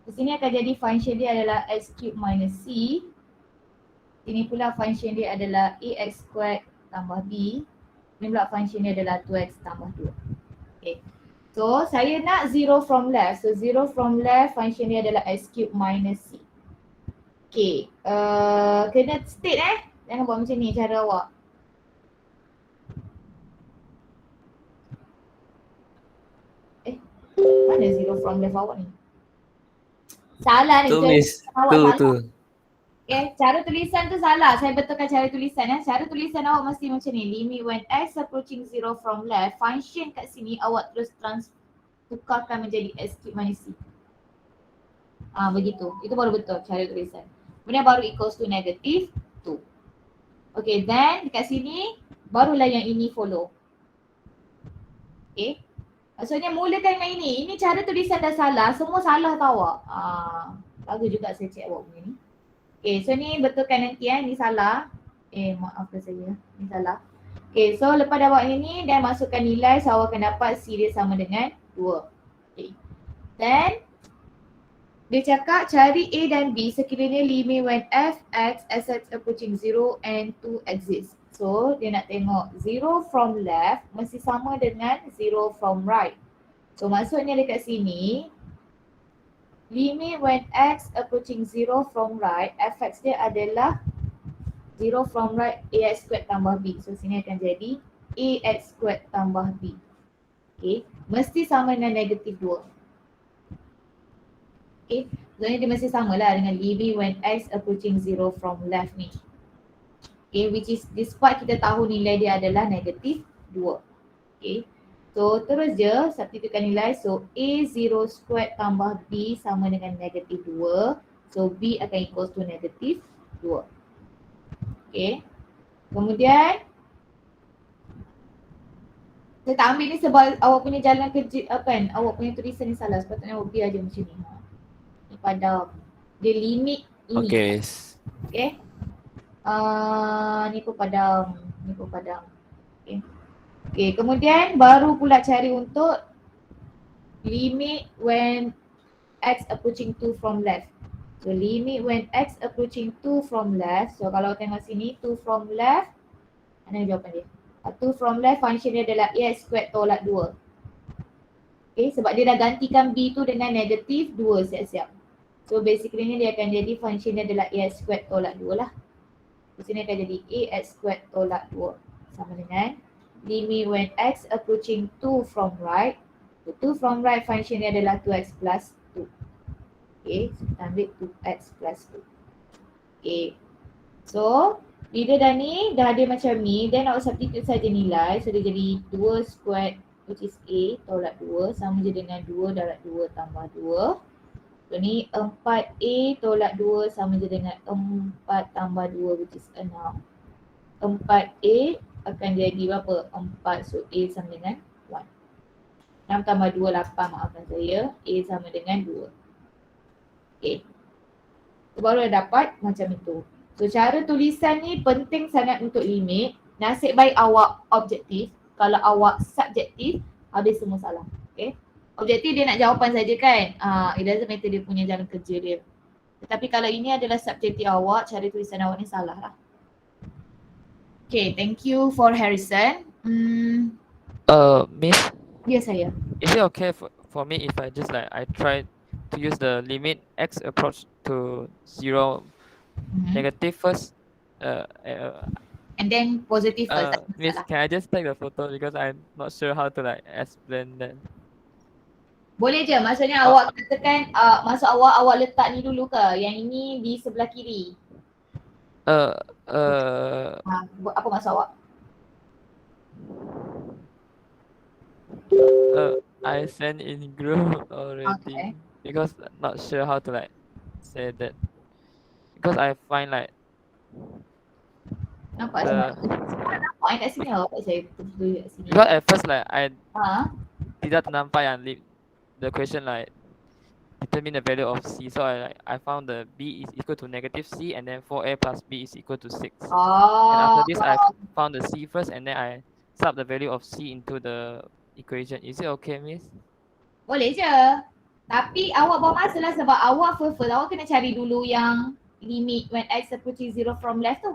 Di sini akan jadi function dia adalah x cube minus c. Ini pula function dia adalah ax squared tambah b. Ini pula function dia adalah 2x tambah 2. Okay. So saya nak 0 from left. So 0 from left function dia adalah x cube minus c. Okay. Kena state Jangan buat macam ni cara awak. Mana 0 from left awak ni? Salah ni. Tu, Miss. Tu. Okay, cara tulisan tu salah. Saya betulkan cara tulisan Cara tulisan awak mesti macam ni. Limit when x approaching 0 from left. Function kat sini awak terus tukarkan menjadi x cube minus c. Begitu. Itu baru betul cara tulisan. Kemudian baru equals to negative 2. Okay, then dekat sini barulah yang ini follow. Okay. Maksudnya mulakan dengan ini. Ini cara tulisan dah salah. Semua salah tau awak. Bagus juga saya cek awak punya ni. Okay, so ni betulkan nanti ni salah. Maafkan saya. Ni salah. Okay, so lepas dah buat ini dan masukkan nilai, so awak akan dapat C dia sama dengan 2. Okay. Then dia cakap cari A dan B sekiranya limit when fx as x approaching 0 and 2 exists. So dia nak tengok 0 from left mesti sama dengan 0 from right. So maksudnya dekat sini limit when x approaching 0 from right, fx dia adalah 0 from right ax squared tambah b. So sini akan jadi ax squared tambah b. Okay, mesti sama dengan negatif 2. Okay, sebenarnya dia masih sama lah dengan leaving when x approaching 0 from left ni. Okay, which is this part kita tahu nilai dia adalah negatif 2. Okay, so terus je substitutekan nilai. So A0 squared tambah B sama dengan negatif 2. So B akan equals to negatif 2. Okay, kemudian saya tak ambil ni sebab awak punya jalan kerja kan, awak punya tulisan ni salah. Sepatutnya awak biar je macam ni. Ni padam. Dia limit ini. Okay, Miss. Okay. Ni pun padam. Ni pun padam. Okay. Okay, kemudian baru pula cari untuk limit when x approaching 2 from left. So limit when x approaching 2 from left. So kalau tengok sini 2 from left, mana jawapan dia? 2 from left function dia adalah ax squared tolak 2. Okay, sebab dia dah gantikan b tu dengan negatif 2 siap-siap. So basically ni dia akan jadi function dia adalah ax squared tolak 2 lah. Di sini akan jadi ax squared tolak 2 sama dengan limit when x approaching 2 from right. So 2 from right function dia adalah 2x plus 2. Okay, so kita ambil 2x plus 2. Okay, so bila dah ni, dah ada macam ni, then awak substitute saja nilai. So dia jadi 2 squared which is A tolak 2 sama je dengan 2 darab 2 tambah 2. So ni 4A tolak 2 sama je dengan 4 tambah 2 which is 6. 4A akan jadi berapa? 4, so A sama dengan 1. 6 tambah 2, 8, maafkan saya. A sama dengan 2. Okay. So baru dah dapat macam itu. So cara tulisan ni penting sangat untuk limit. Nasib baik awak objektif. Kalau awak subjektif, habis semua salah. Okay. Objektif dia nak jawapan saja kan. It doesn't matter dia punya jalan kerja dia. Tetapi kalau ini adalah subjektif awak, cara tulisan awak ni salah lah. Okay, thank you for Harrison. Miss, Ya saya. is it okay for me if I just like I try to use the limit x approach to 0 negative first? And then positive first. Miss, can I just take the photo because I'm not sure how to like explain that. Boleh je, maksudnya awak katakan maksud awak letak ni dulu ke? Yang ini di sebelah kiri. Apa maksud awak? I sent in group already because not sure how to like say that because I find like Nampak nampak kat sini awak saya tulis kat sini. because at first like I Ha? tidak nampak yang the question like determine the value of C, so I found the B is equal to negative C and then 4A plus B is equal to 6. And after this I found the C first and then I sub the value of C into the equation. Is it okay, Miss? Boleh je. Tapi awak bawa masa lah sebab awak first awak kena cari dulu yang limit when x approaching 0 from left tu.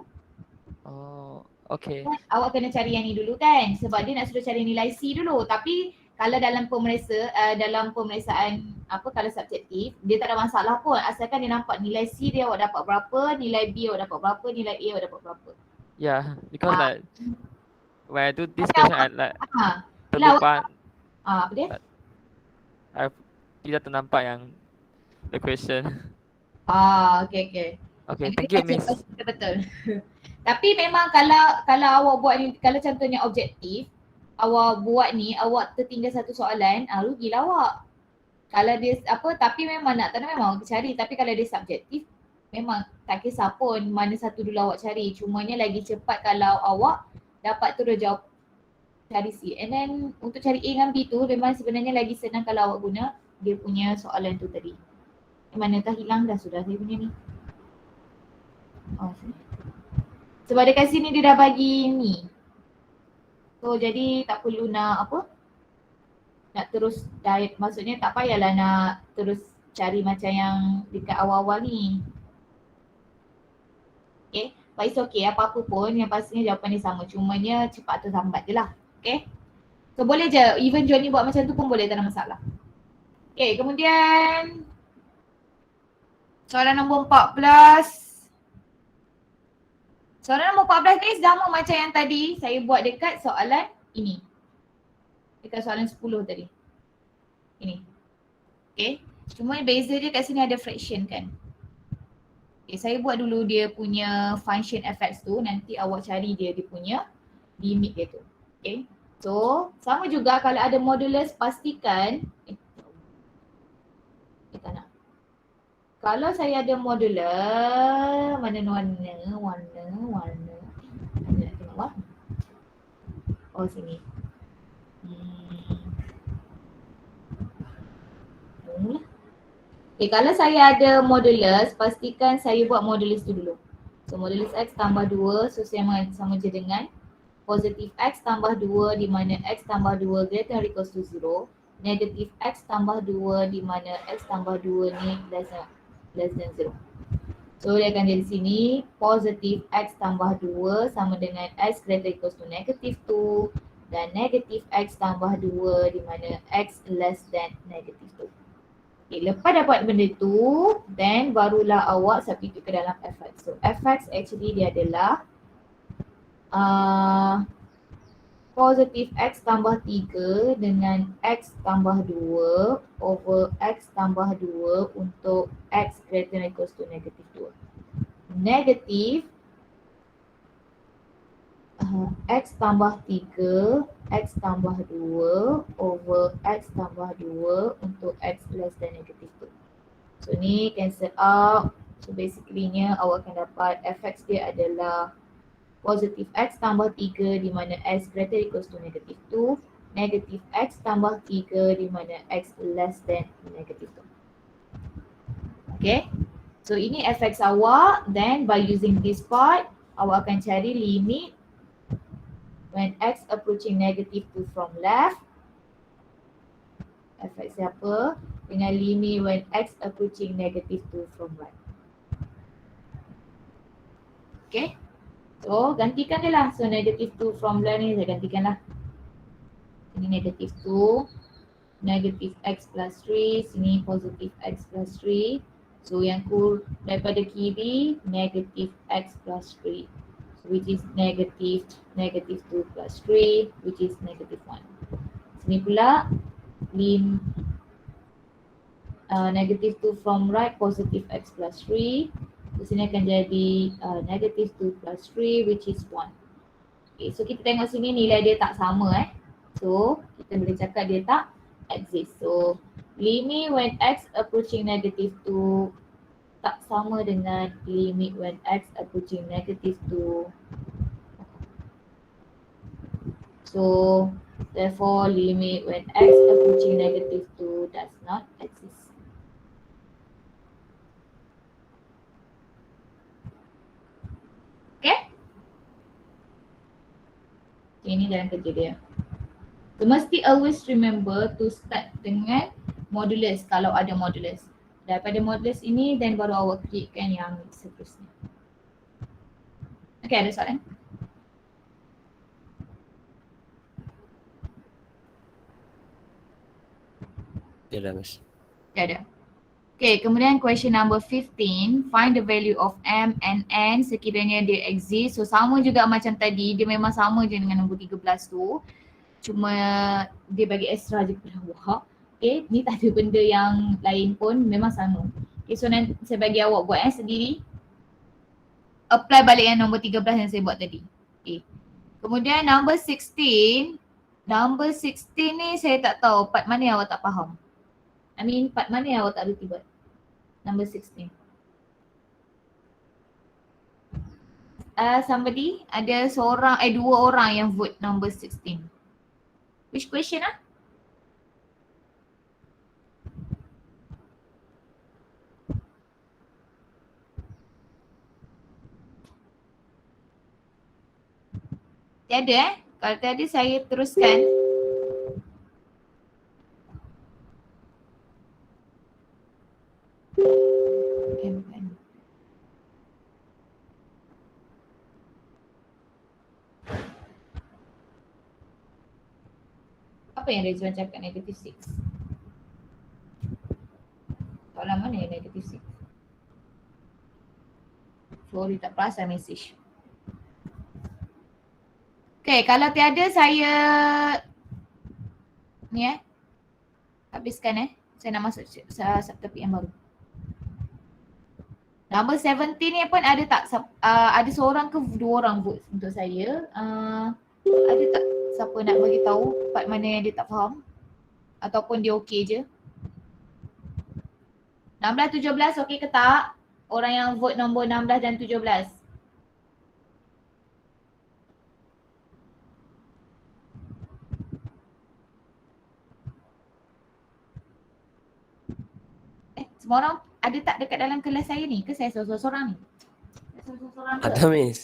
Oh, okay. Awak kena cari yang ni dulu kan sebab dia nak suruh cari nilai C dulu. Tapi kalau dalam pemeriksaan apa kalau subjektif dia tak ada masalah pun asalkan dia nampak nilai C dia awak dapat berapa, nilai B awak dapat berapa, nilai A awak dapat berapa. Yeah, because like when I do this question I like terlupa. Apa dia? I tidak ternampak yang the question. Okay. Okay, thank you, Miss. Betul. Tapi memang kalau awak buat ni, kalau contohnya objektif, awak buat ni, awak tertinggal satu soalan, rugilah awak. Kalau dia tapi memang nak memang awak cari. Tapi kalau dia subjektif, memang tak kisah pun mana satu dulu awak cari. Cumanya lagi cepat kalau awak dapat terus jawab cari C. And then untuk cari A dengan B tu memang sebenarnya lagi senang kalau awak guna dia punya soalan tu tadi. Manakah hilang dah sudah saya punya ni. Sini. Sebab dekat sini dia dah bagi ni. So jadi tak perlu nak nak terus diet, maksudnya tak payahlah nak terus cari macam yang dekat awal-awal ni. Okay, but it's okay apa-apa pun yang pastinya jawapan ni sama, cumanya cepat atau lambat je lah. Okay, so boleh je, even Johnny buat macam tu pun boleh, tak ada masalah. Okay, kemudian soalan nombor 14. Soalan nombor 14 ni sama macam yang tadi saya buat dekat soalan ini. Dekat soalan 10 tadi. Ini. Okay. Cuma beza dia kat sini ada fraction kan. Okay, saya buat dulu dia punya function fx tu, nanti awak cari dia punya limit dia tu. Okay. So sama juga kalau ada modulus pastikan kita nak. Kalau saya ada modulus, mana warna. Mana nak tengok warna? Oh sini. Okay, kalau saya ada modulus, pastikan saya buat modulus tu dulu. So modulus x tambah 2, so sama je dengan positif x tambah 2 di mana x tambah 2 greater than or equals to 0. Negatif x tambah 2 di mana x tambah 2 ni less than 0. So dia akan jadi sini positif x tambah 2 sama dengan x greater than or equals to negatif 2 dan negatif x tambah 2 di mana x less than negatif 2. Okay, lepas dapat benda tu, then barulah awak substitute ke dalam fx. So fx actually dia adalah positif x tambah 3 dengan x tambah 2 over x tambah 2 untuk x greater than or equals to negatif 2. Negatif x tambah 3, x tambah 2 over x tambah 2 untuk x less than negatif 2. So ni cancel out. So basically nya awak akan dapat fx dia adalah positif x tambah 3 di mana x greater equals to negatif 2, negatif x tambah 3 di mana x less than negatif 2. Okay, so ini fx awak. Then by using this part, awak akan cari limit when x approaching negative 2 from left. Fx siapa? Dengan limit when x approaching negative 2 from right. Okay. So gantikan dia lah. So negative 2 from left ni saya gantikan lah. Ini negative 2. Negative x plus 3. Sini positive x plus 3. So yang daripada kiri negative x plus 3. Which is negative 2 plus 3, which is negative 1. Sini pula negative 2 from right, positive x plus 3. So sini akan jadi negative 2 plus 3, which is 1. Okay, so kita tengok sini nilai dia tak sama So kita boleh cakap dia tak exist. So limit when x approaching negative 2 tak sama dengan limit when x approaching negative 2. So therefore limit when x approaching negative 2 does not exist. Okay? Ini dalam kerja dia. So mesti always remember to start dengan modulus kalau ada modulus. Daripada modulus ini then baru awak createkan yang seterusnya. Okay, ada soalan? Tidak, Miss. Ada. Okay, kemudian question number 15. Find the value of m and n sekiranya dia exist. So sama juga macam tadi, dia memang sama je dengan nombor 13 tu. Cuma dia bagi extra je kepada awak. Okay, ni tak ada benda yang lain pun, memang sama. Okay, so nanti saya bagi awak buat sendiri. Apply balik yang nombor 13 yang saya buat tadi. Okay. Kemudian number 16. Number 16 ni saya tak tahu part mana yang awak tak faham. Part mana yang awak tak reti buat? Number 16. Somebody, ada dua orang yang vote number 16. Which question Tiada Kalau tiada saya teruskan. Apa yang Rizwan cakap negative 6? Soalan mana yang negative 6? Sorry tak perasan message. Okay, kalau tiada saya ni habiskan Saya nak masuk subtopik yang baru. Number 17 ni pun ada tak ada seorang ke dua orang vote untuk saya? Ada tak siapa nak bagi tahu part mana yang dia tak faham? Ataupun dia okey je? 16, 17 okey ke tak? Orang yang vote nombor 16 dan 17. Semua orang ada tak dekat dalam kelas saya ni? Ke saya seorang-seorang ni? Saya seorang-seorang ke? Ada Miss.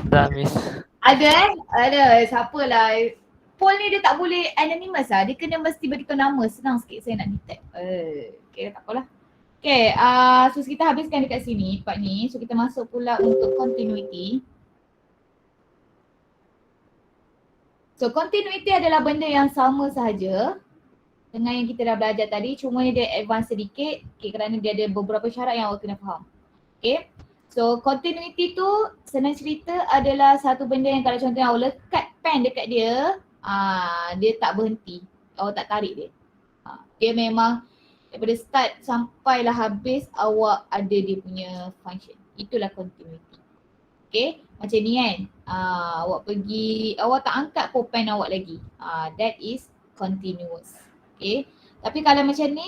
Dah Miss. Ada eh? Ada. Siapalah. Poll ni dia tak boleh anonymous lah. Dia kena mesti beritahu nama. Senang sikit saya nak detect. Okay, tak apalah. Okay, so kita habiskan dekat sini part ni. So kita masuk pula untuk continuity. So continuity adalah benda yang sama sahaja dengan yang kita dah belajar tadi, cuma dia advance sedikit kerana dia ada beberapa syarat yang awak kena faham. Okay. So continuity tu senang cerita adalah satu benda yang kalau contohnya awak lekat pen dekat dia, dia tak berhenti. Awak tak tarik dia. Dia memang daripada start sampailah habis awak ada dia punya function. Itulah continuity. Okay. Macam ni kan. Awak pergi, awak tak angkat pun pen awak lagi. That is continuous. Okay. Tapi kalau macam ni,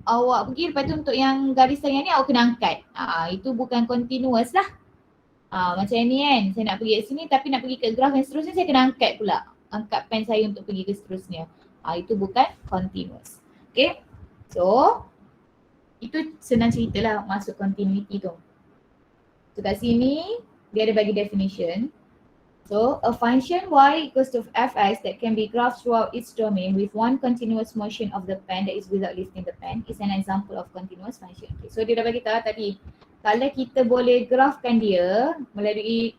awak pergi lepas tu untuk yang garisan yang ni awak kena angkat. Itu bukan continuous lah. Macam ni kan, saya nak pergi kat sini tapi nak pergi ke graf yang seterusnya saya kena angkat pula. Angkat pen saya untuk pergi ke seterusnya. Itu bukan continuous. Okay. So, itu senang cerita lah masuk continuity tu. So kat sini, dia ada bagi definition. So, a function y equals to fx that can be graphed throughout its domain with one continuous motion of the pen that is without lifting the pen is an example of continuous function. Okay, so dia dah bagi tahu tadi, kalau kita boleh graphkan dia melalui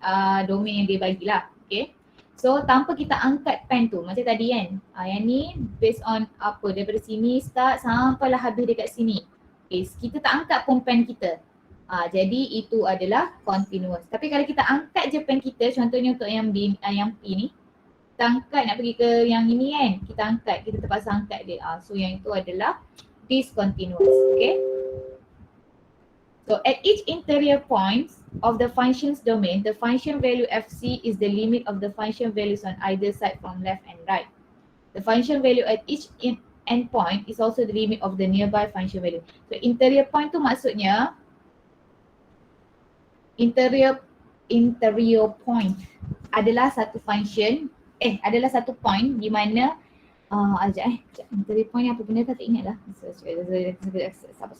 domain yang dia bagilah. Okay. So, tanpa kita angkat pen tu, macam tadi kan, yang ni based on apa, daripada sini start sampailah habis dekat sini. Okay, kita tak angkat pun pen kita. Jadi itu adalah continuous. Tapi kalau kita angkat je pen kita, contohnya untuk yang B, yang P ni, kita angkat nak pergi ke yang ini kan, kita angkat, kita terpaksa angkat dia. So yang itu adalah discontinuous. Okay. So at each interior point of the function's domain, the function value fc is the limit of the function values on either side from left and right. The function value at each endpoint is also the limit of the nearby function value. So interior point tu maksudnya interior point adalah satu function, adalah satu point di mana interior point ni apa benda tak ingat lah. Sabar.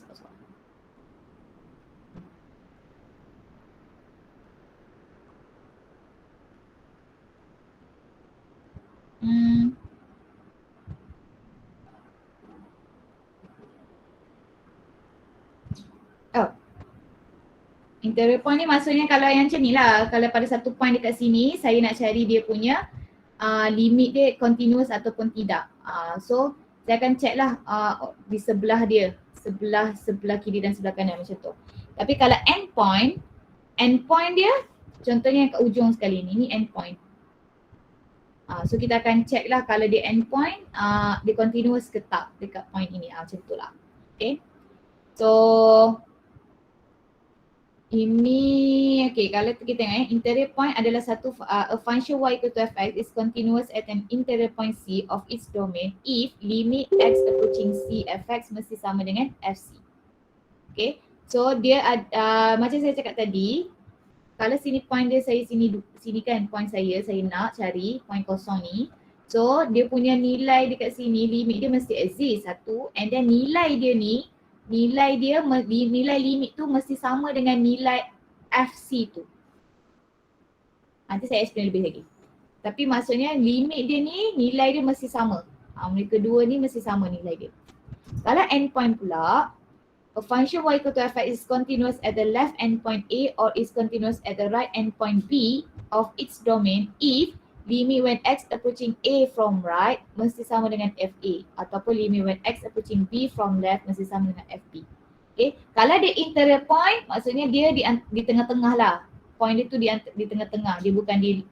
Interior point ni maksudnya kalau yang macam ni lah, kalau pada satu point dekat sini saya nak cari dia punya limit dia continuous ataupun tidak. So saya akan check lah di sebelah dia, sebelah kiri dan sebelah kanan macam tu. Tapi kalau endpoint dia contohnya kat ujung sekali ni endpoint. So kita akan check lah kalau dia endpoint, dia continuous ke tak dekat point ini, macam tu lah. Okay. So ini, okay, kalau kita tengok interior point adalah satu, a function y equal to fx is continuous at an interior point c of its domain if limit x approaching c fx mesti sama dengan fc. Okay, so dia macam saya cakap tadi, kalau sini point dia, saya sini kan point saya nak cari point kosong ni. So dia punya nilai dekat sini, limit dia mesti exist satu, and then nilai dia ni, nilai limit tu mesti sama dengan nilai FC tu. Nanti saya explain lebih lagi. Tapi maksudnya limit dia ni, nilai dia mesti sama. Mereka dua ni mesti sama nilai dia. Kalau endpoint pula, a function y equal to fx is continuous at the left endpoint A or is continuous at the right endpoint B of its domain if limit when x approaching A from right mesti sama dengan FA ataupun limit when x approaching B from left mesti sama dengan FB. Okay, kalau dia interior point maksudnya dia di tengah-tengah lah. Point dia tu di tengah-tengah, dia bukan di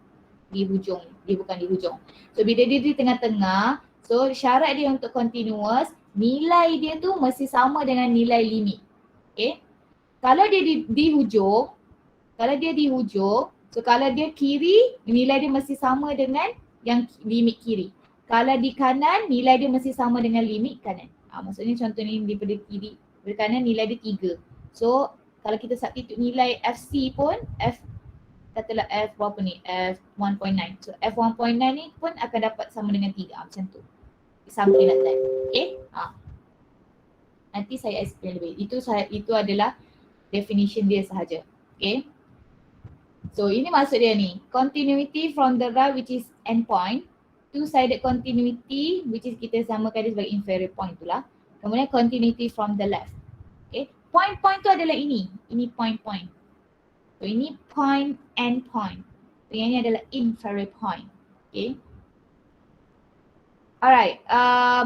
hujung, So bila dia di tengah-tengah, So syarat dia untuk continuous, nilai dia tu mesti sama dengan nilai limit. Okay. Kalau dia di hujung, so kalau dia kiri, nilai dia mesti sama dengan yang limit kiri. Kalau di kanan, nilai dia mesti sama dengan limit kanan. Maksudnya contoh ni daripada kiri, daripada kanan nilai dia 3. So kalau kita substitute nilai FC pun, katalah F berapa ni? F1.9. So F1.9 ni pun akan dapat sama dengan 3. Macam tu. Something like that. Okay? Nanti saya explain lebih. Itu adalah definition dia sahaja. Okay? So ini maksud dia ni. Continuity from the right which is endpoint. Two-sided continuity which is kita samakan dia sebagai inferior point tu lah. Kemudian continuity from the left. Okay? Point-point tu adalah ini. Ini point-point. So ini point and point. So yang ini adalah inferior point. Okay. Alright.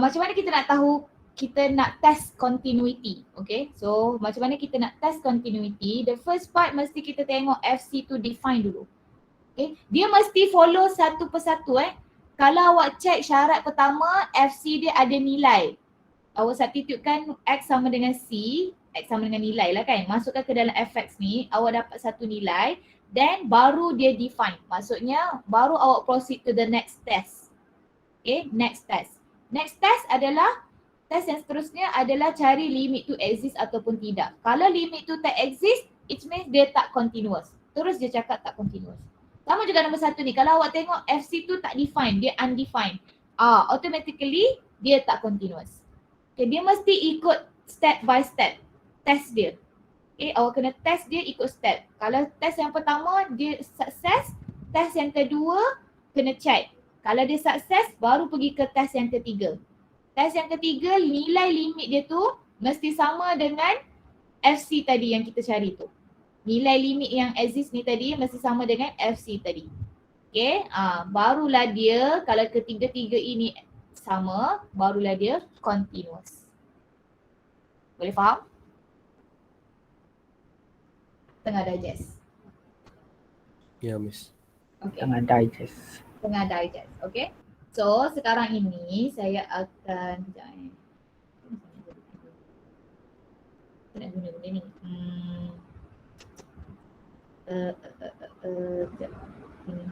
Macam mana kita nak tahu kita nak test continuity? Okay. So macam mana kita nak test continuity? The first part mesti kita tengok FC tu define dulu. Okay. Dia mesti follow satu persatu Kalau awak check syarat pertama, FC dia ada nilai. Awak substitutekan X sama dengan C, X sama dengan nilai lah kan. Masukkan ke dalam fx ni, awak dapat satu nilai. Then baru dia define. Maksudnya baru awak proceed to the next test. Okay, next test. Next test adalah, test yang seterusnya adalah cari limit tu exist ataupun tidak. Kalau limit tu tak exist, it means dia tak continuous. Terus dia cakap tak continuous. Sama juga nombor 1 ni, kalau awak tengok FC tu tak define, dia undefined. Automatically dia tak continuous. Okay, dia mesti ikut step by step test dia. Okay, awak kena test dia ikut step. Kalau test yang pertama dia sukses, test yang kedua kena check. Kalau dia sukses, baru pergi ke test yang ketiga. Test yang ketiga, nilai limit dia tu mesti sama dengan FC tadi yang kita cari tu. Nilai limit yang exist ni tadi mesti sama dengan FC tadi. Okay, barulah dia, kalau ketiga-tiga ini sama, barulah dia continuous. Boleh faham? Tengah digest. Ya, Miss. Okay. Tengah digest. Tengah digest. Okay. So sekarang ini saya akan, sekejap Saya nak guna benda ni. Sekejap. Ini.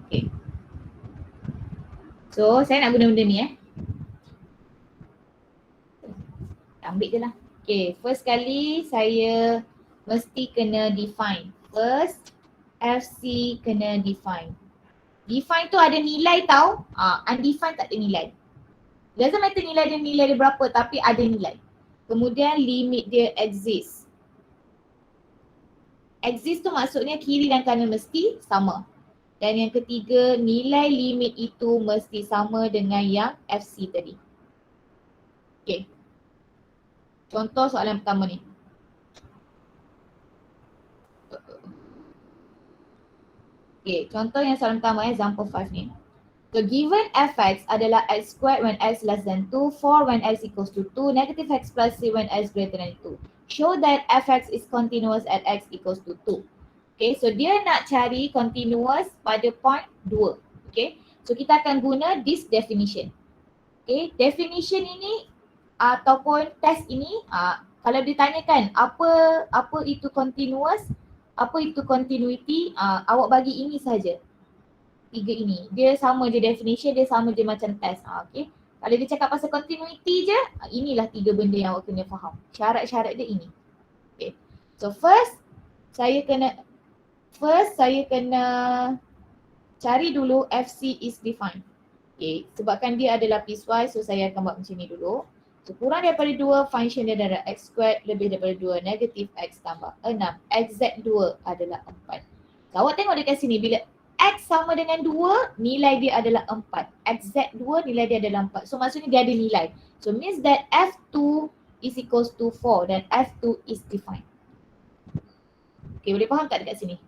Okay. So saya nak guna benda ni ambil je lah. Okay, first kali saya mesti kena define. First, FC kena define. Define tu ada nilai tau. Undefined tak ada nilai. Doesn't matter nilai dia berapa tapi ada nilai. Kemudian limit dia exist. Exist tu maksudnya kiri dan kanan mesti sama. Dan yang ketiga, nilai limit itu mesti sama dengan yang FC tadi. Okay. Contoh soalan pertama ni. Okay, contoh yang soalan pertama example 5 ni. So given fx adalah x squared when x less than 2, 4 when x equals to 2, negative x plus c when x greater than 2. Show that fx is continuous at x equals to 2. Okay, so dia nak cari continuous pada point 2. Okay, so kita akan guna this definition. Okay, definition ini ataupun test ini, kalau ditanyakan apa itu continuous, apa itu continuity, awak bagi ini saja. 3 ini. Dia sama je definition, dia sama je macam test. Okay. Kalau dia cakap pasal continuity je, inilah 3 benda yang awak kena faham. Syarat-syarat dia ini. Okay. So first, saya kena cari dulu FC is defined. Okay. Sebabkan dia adalah piecewise, so saya akan buat macam ni dulu. So kurang daripada 2, function dia adalah x squared lebih daripada 2, negatif x tambah 6. Exact 2 adalah 4. So awak tengok dekat sini, bila x sama dengan 2, nilai dia adalah 4. Exact 2, nilai dia adalah 4. So maksudnya dia ada nilai. So means that F2 is equals to 4 dan F2 is defined. Okay, boleh faham tak dekat sini?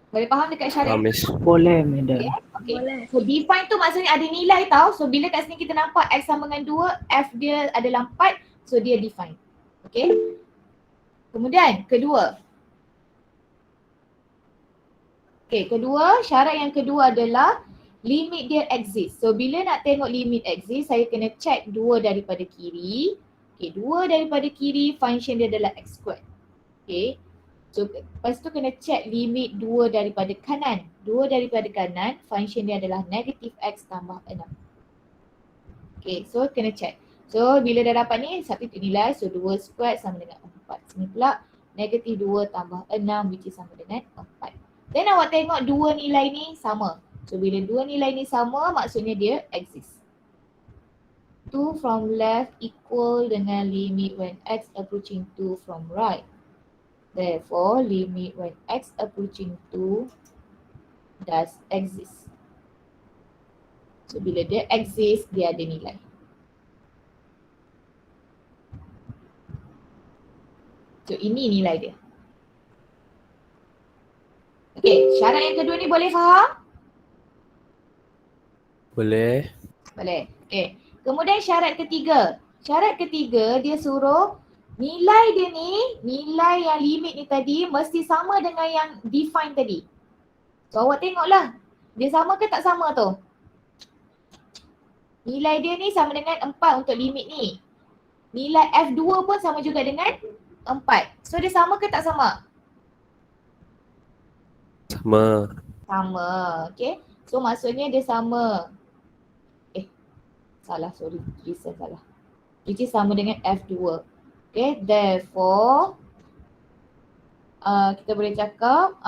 Boleh faham dekat syarat? Boleh, madam. Okay. So define tu maksudnya ada nilai tau. So bila kat sini kita nampak x sama dengan 2, F dia adalah 4. So dia define. Okay. Kemudian kedua. Okay, syarat yang kedua adalah limit dia exist. So bila nak tengok limit exist, saya kena check 2 daripada kiri. Okay, 2 daripada kiri function dia adalah x squared. Okay, so lepas tu kena check limit 2 daripada kanan. 2 daripada kanan function dia adalah negative x tambah 6. Okay, so kena check. So bila dah dapat ni, substitute nilai. So 2 squared sama dengan 4. Sini pula negative 2 tambah 6 which is sama dengan 4. Then awak tengok 2 nilai ni sama. So bila 2 nilai ni sama, maksudnya dia exist. 2 from left equal dengan limit when x approaching 2 from right. Therefore, limit when x approaching 2 does exist. So bila dia exist, dia ada nilai. So ini nilai dia. Okay, syarat yang kedua ni boleh faham? Boleh. Boleh. Okay. Kemudian syarat ketiga. Syarat ketiga dia suruh nilai dia ni, nilai yang limit ni tadi mesti sama dengan yang define tadi. So awak tengoklah. Dia sama ke tak sama tu? Nilai dia ni sama dengan 4 untuk limit ni. Nilai F2 pun sama juga dengan 4. So dia sama ke tak sama? Sama. Sama. Okay. So maksudnya dia sama. Salah, sorry. Tulisan salah. Which is sama dengan F2. Okay. Therefore, kita boleh cakap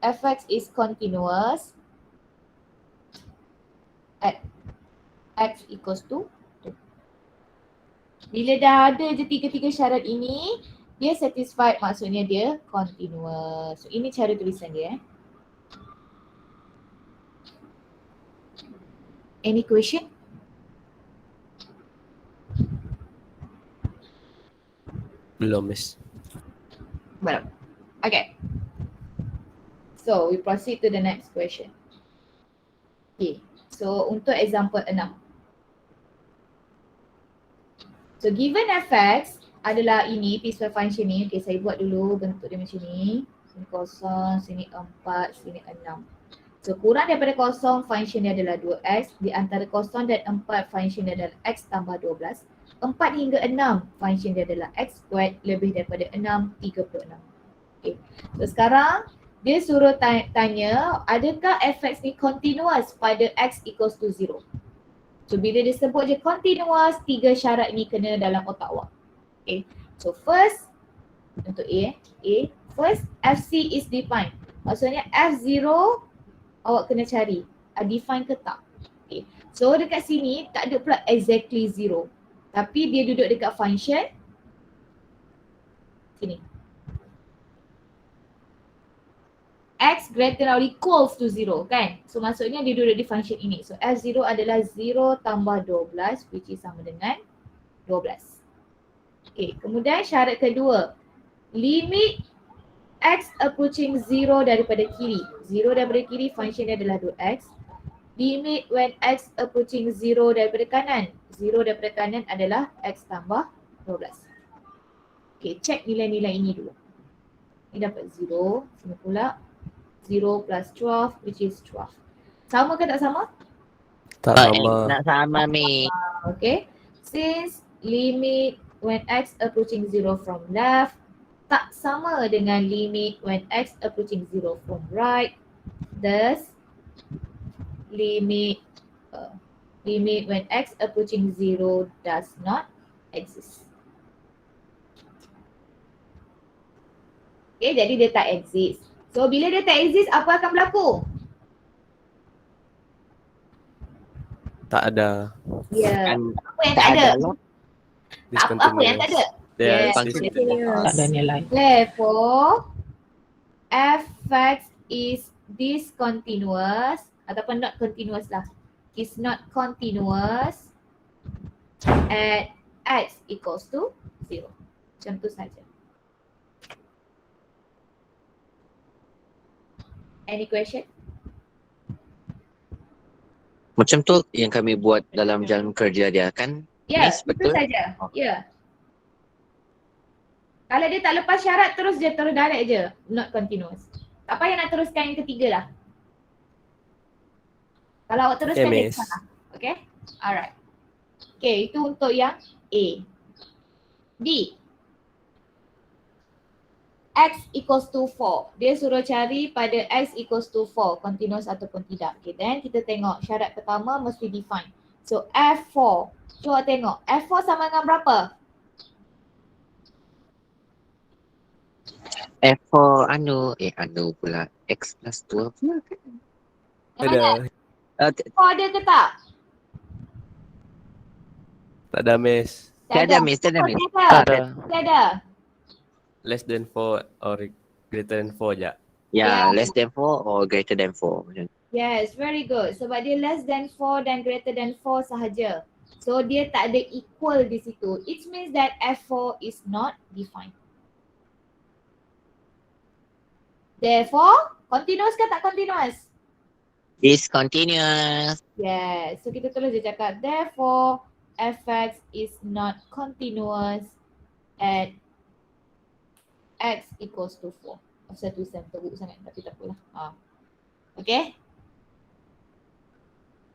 fx is continuous at x equals to 2. Bila dah ada je tiga-tiga syarat ini, dia satisfied, maksudnya dia continuous. So ini cara tulisan dia. Any question? Belum, Miss. Belum. Okay. So we proceed to the next question. Okay. So untuk example 6. So given fx adalah ini piecewise function ni. Okay, saya buat dulu bentuk dia macam ni. Sini kosong, sini 4, sini 6. So kurang daripada kosong function dia adalah 2x. Di antara kosong dan 4 function dia adalah x tambah 12. 4 hingga 6 function dia adalah x squared lebih daripada 6, 36. Okay. So sekarang dia suruh tanya adakah fx ni continuous pada x equals to 0. So bila dia sebut je continuous, 3 syarat ni kena dalam otak awak. Okay. So first, untuk A, first FC is defined. Maksudnya F0 awak kena cari, define ke tak. Okay. So dekat sini tak ada pula exactly 0. Tapi dia duduk dekat function. Sini. X greater or equals to 0 kan. So maksudnya dia duduk di function ini. So F0 adalah 0 tambah 12 which is sama dengan 12. Okay, kemudian syarat kedua. Limit x approaching 0 daripada kiri. 0 daripada kiri function dia adalah 2x. Limit when x approaching 0 daripada kanan. 0 daripada kanan adalah x tambah 12. Okay, check nilai-nilai ini dulu. Ini dapat 0. Sini pula 0 plus 12 which is 12. Sama ke tak sama? Tak sama. Nak sama, Mi. Okay. Since limit when x approaching 0 from left tak sama dengan limit when x approaching 0 from right, thus limit when x approaching 0 does not exist. Okay, jadi dia tak exist. So bila dia tak exist, apa akan berlaku? Tak ada. Ya. Kan Apa yang tak ada? Discontinuous. Apa yang tak ada? Yes, Yes. tak ada nilai. Therefore, fx is discontinuous ataupun not continuous lah. Is not continuous at x equals to 0. Macam tu saja. Any question? Macam tu yang kami buat dalam jalan kerja dia kan? Ya, Yes, betul betul. saja. Ya. Kalau dia tak lepas syarat terus dia terus direct je. Not continuous. Tak payah nak teruskan yang ketiga lah. Kalau awak teruskan Okay, dia Miss. salah. Okay? Alright. Okay, itu untuk yang A. B. X equals to 4. Dia suruh cari pada X equals to 4. Continuous ataupun tidak. Okay, then kita tengok syarat pertama mesti define. So F4. Cuba tengok. F4 sama dengan berapa? F4 anu pula. X plus 12 lah kan? Yang mana? Ada. 4 ada ke tak? Tak ada, Miss. Tiada, Miss. Tiada, Miss. Tak ada. Tiada. Less than 4 or greater than 4 je. Ya, less than 4 or greater than 4. Macam Yes, very good. Sebab dia less than 4 dan greater than 4 sahaja. So dia tak ada equal di situ. It means that F4 is not defined. Therefore, continuous ke tak continuous? discontinuous. Yes. So kita terus je cakap therefore Fx is not continuous at X equals to 4. Satu sem teruk sangat tapi tak apalah. Okay.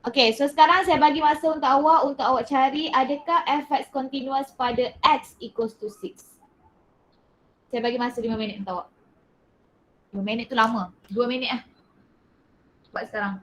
Okay, so sekarang saya bagi masa untuk awak cari adakah Fx continuous pada X equals to 6. Saya bagi masa 5 minit untuk awak. 5 minit tu lama. 2 minit lah. Buat sekarang.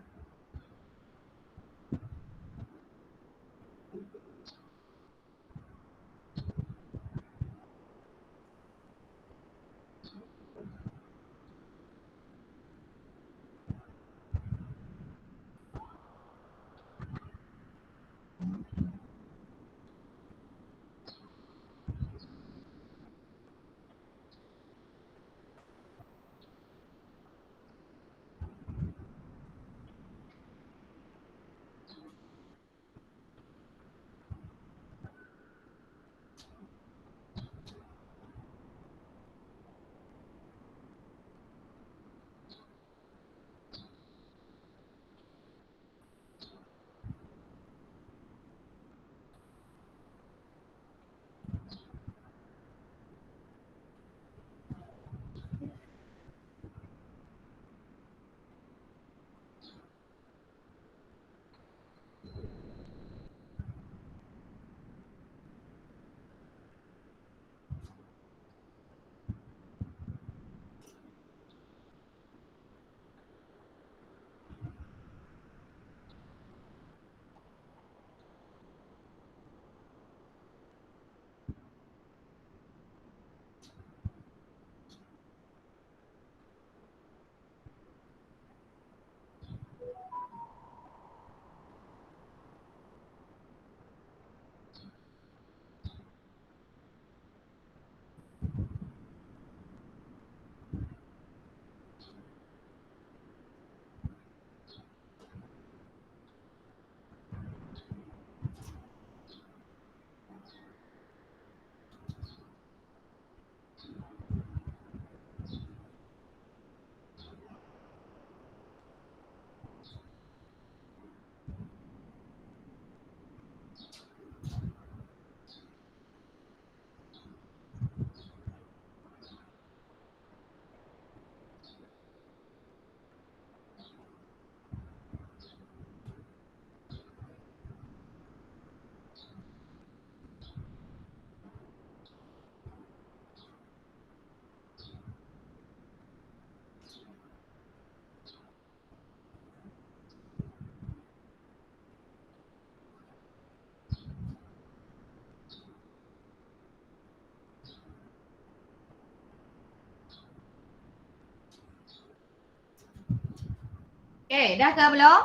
Okay, dah ke belum?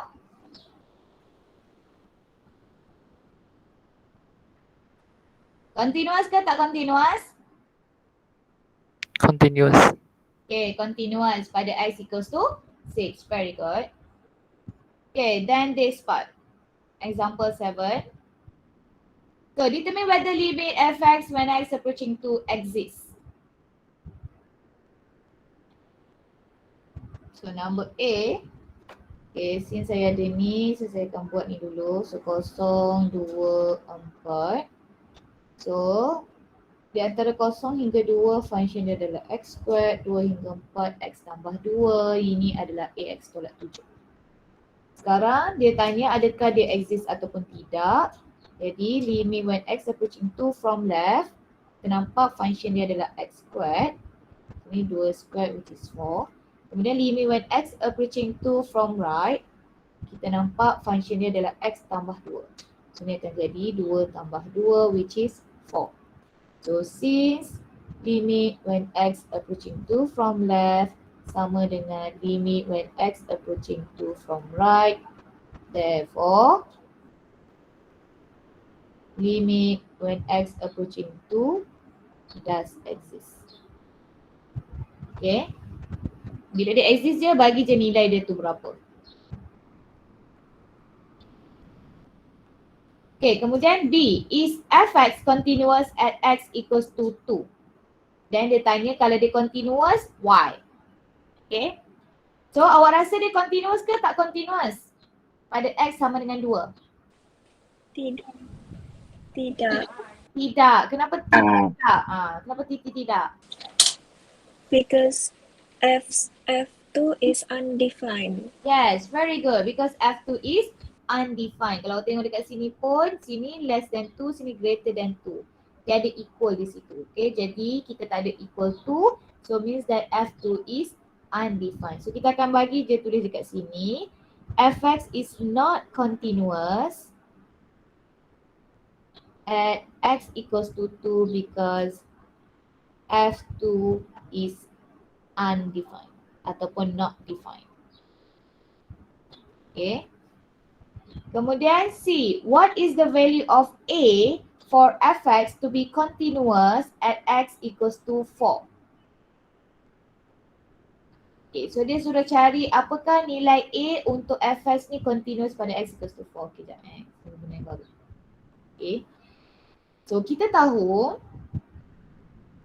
Continuous ke tak continuous? Continuous. Okay, continuous pada X equals to 6. Very good. Okay, then this part. Example 7. So, determine whether limit Fx when X approaching 2 exists. So, number A. Okay, since saya ada ni, so saya akan buat ni dulu. So, 0, 2, 4. So, Di antara 0 hingga 2, function dia adalah x squared, 2 hingga 4, x tambah 2. Ini adalah ax tolak 7. Sekarang dia tanya adakah dia exist ataupun tidak. Jadi limit when x approaching 2 from left, kita nampak function dia adalah x squared. Ini 2 squared which is 4. Kemudian limit when x approaching 2 from right, kita nampak function dia adalah x tambah 2. So ini akan jadi 2 tambah 2 which is 4. So since limit when x approaching 2 from left sama dengan limit when x approaching 2 from right, therefore limit when x approaching 2 does exist. Okay. Bila dia exist je, bagi je nilai dia tu berapa. Okay, kemudian B, is fx continuous at x equals to 2? Then dia tanya kalau dia continuous, why? Okay. So awak rasa dia continuous ke tak continuous? Pada x sama dengan 2? Tidak. Tidak. Tidak. Kenapa tidak? Kenapa tidak? Because F2 is undefined. Yes, very good. Because F2 is undefined. Kalau tengok dekat sini pun, sini less than 2, sini greater than 2. Dia ada equal di situ. Okay, jadi kita tak ada equal to. So means that F2 is undefined. So kita akan bagi je tulis dekat sini. Fx is not continuous at x equals to 2 because F2 is undefined ataupun not defined. Okay. Kemudian C, what is the value of A for fx to be continuous at x equals to 4? Okay, so dia sudah cari apakah nilai A untuk fx ni continuous pada x equals to 4. Kejap benda yang baru. Okay. So kita tahu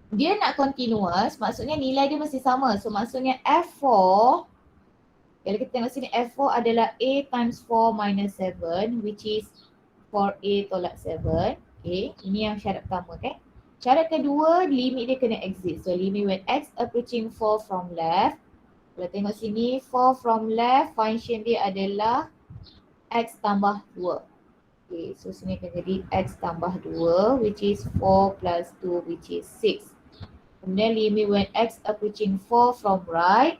dia nak continuous, maksudnya nilai dia mesti sama. So maksudnya F4, kalau kita tengok sini F4 adalah A times 4 minus 7 which is 4A tolak 7. Okay, ini yang syarat pertama. Okay. Syarat kedua, limit dia kena exist. So limit when x approaching 4 from left. Kalau tengok sini 4 from left, function dia adalah x tambah 2. Okay, so sini akan jadi x tambah 2 which is 4 plus 2 which is 6. Kemudian limit when x approaching 4 from right.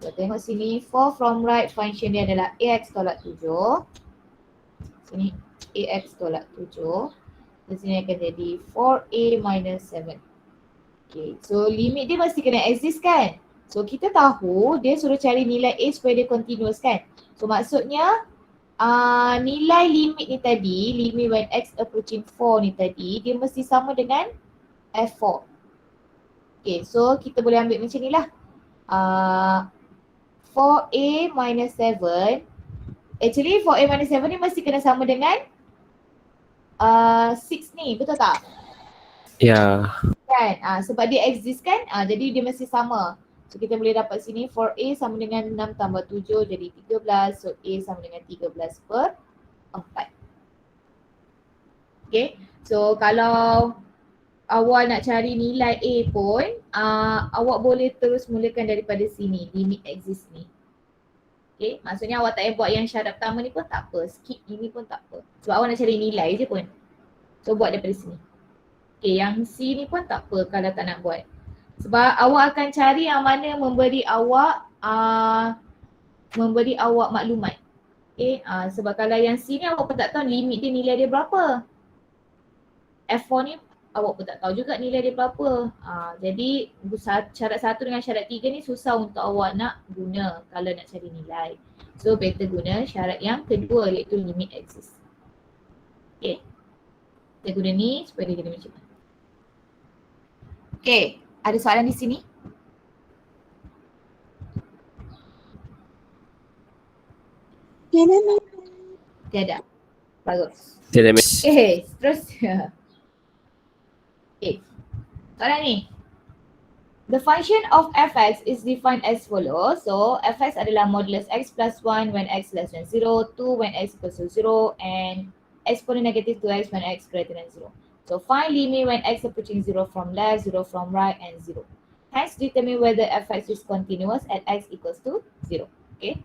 Kalau tengok sini 4 from right, function dia adalah ax tolak 7. Sini ax tolak 7. Dan sini akan jadi 4a minus 7. Okay, so limit dia mesti kena exist kan? So kita tahu dia suruh cari nilai a supaya dia continuous kan? So maksudnya nilai limit ni tadi, limit when x approaching 4 ni tadi, dia mesti sama dengan F4. Okay, so kita boleh ambil macam ni lah. 4a minus 7. Actually 4a minus 7 ni mesti kena sama dengan 6 ni, betul tak? Ya. Kan? Sebab dia exist kan, jadi dia mesti sama. So kita boleh dapat sini 4a sama dengan 6 tambah 7 jadi 13. So a sama dengan 13 per 4. Okay, so kalau awak nak cari nilai A pun, awak boleh terus mulakan daripada sini, limit exist ni. Okay, maksudnya awak tak payah buat yang syarat pertama ni pun tak apa, skip ini pun tak apa. Sebab awak nak cari nilai je pun. So buat daripada sini. Okay, yang C ni pun tak apa kalau tak nak buat. Sebab awak akan cari yang mana memberi awak maklumat. Okay, sebab kalau yang C ni awak pun tak tahu limit dia, nilai dia berapa. F4 ni awak pun tak tahu juga nilai dia berapa. Jadi syarat 1 dengan syarat 3 ni susah untuk awak nak guna kalau nak cari nilai. So better guna syarat yang kedua iaitu limit exist. Okay. Kita guna ni supaya dia jadi macam mana. Okay. Ada soalan di sini? Tiada. Bagus. Tiada miss. Okay, seterusnya. Okay. Soalan ni. The function of fx is defined as follows. So, fx adalah modulus x plus 1 when x less than 0, 2 when x equals to 0 and exponent negative 2x when x greater than 0. So find limit when x approaching 0 from left, 0 from right, and 0. Hence determine whether fx is continuous at x equals to 0. Okay.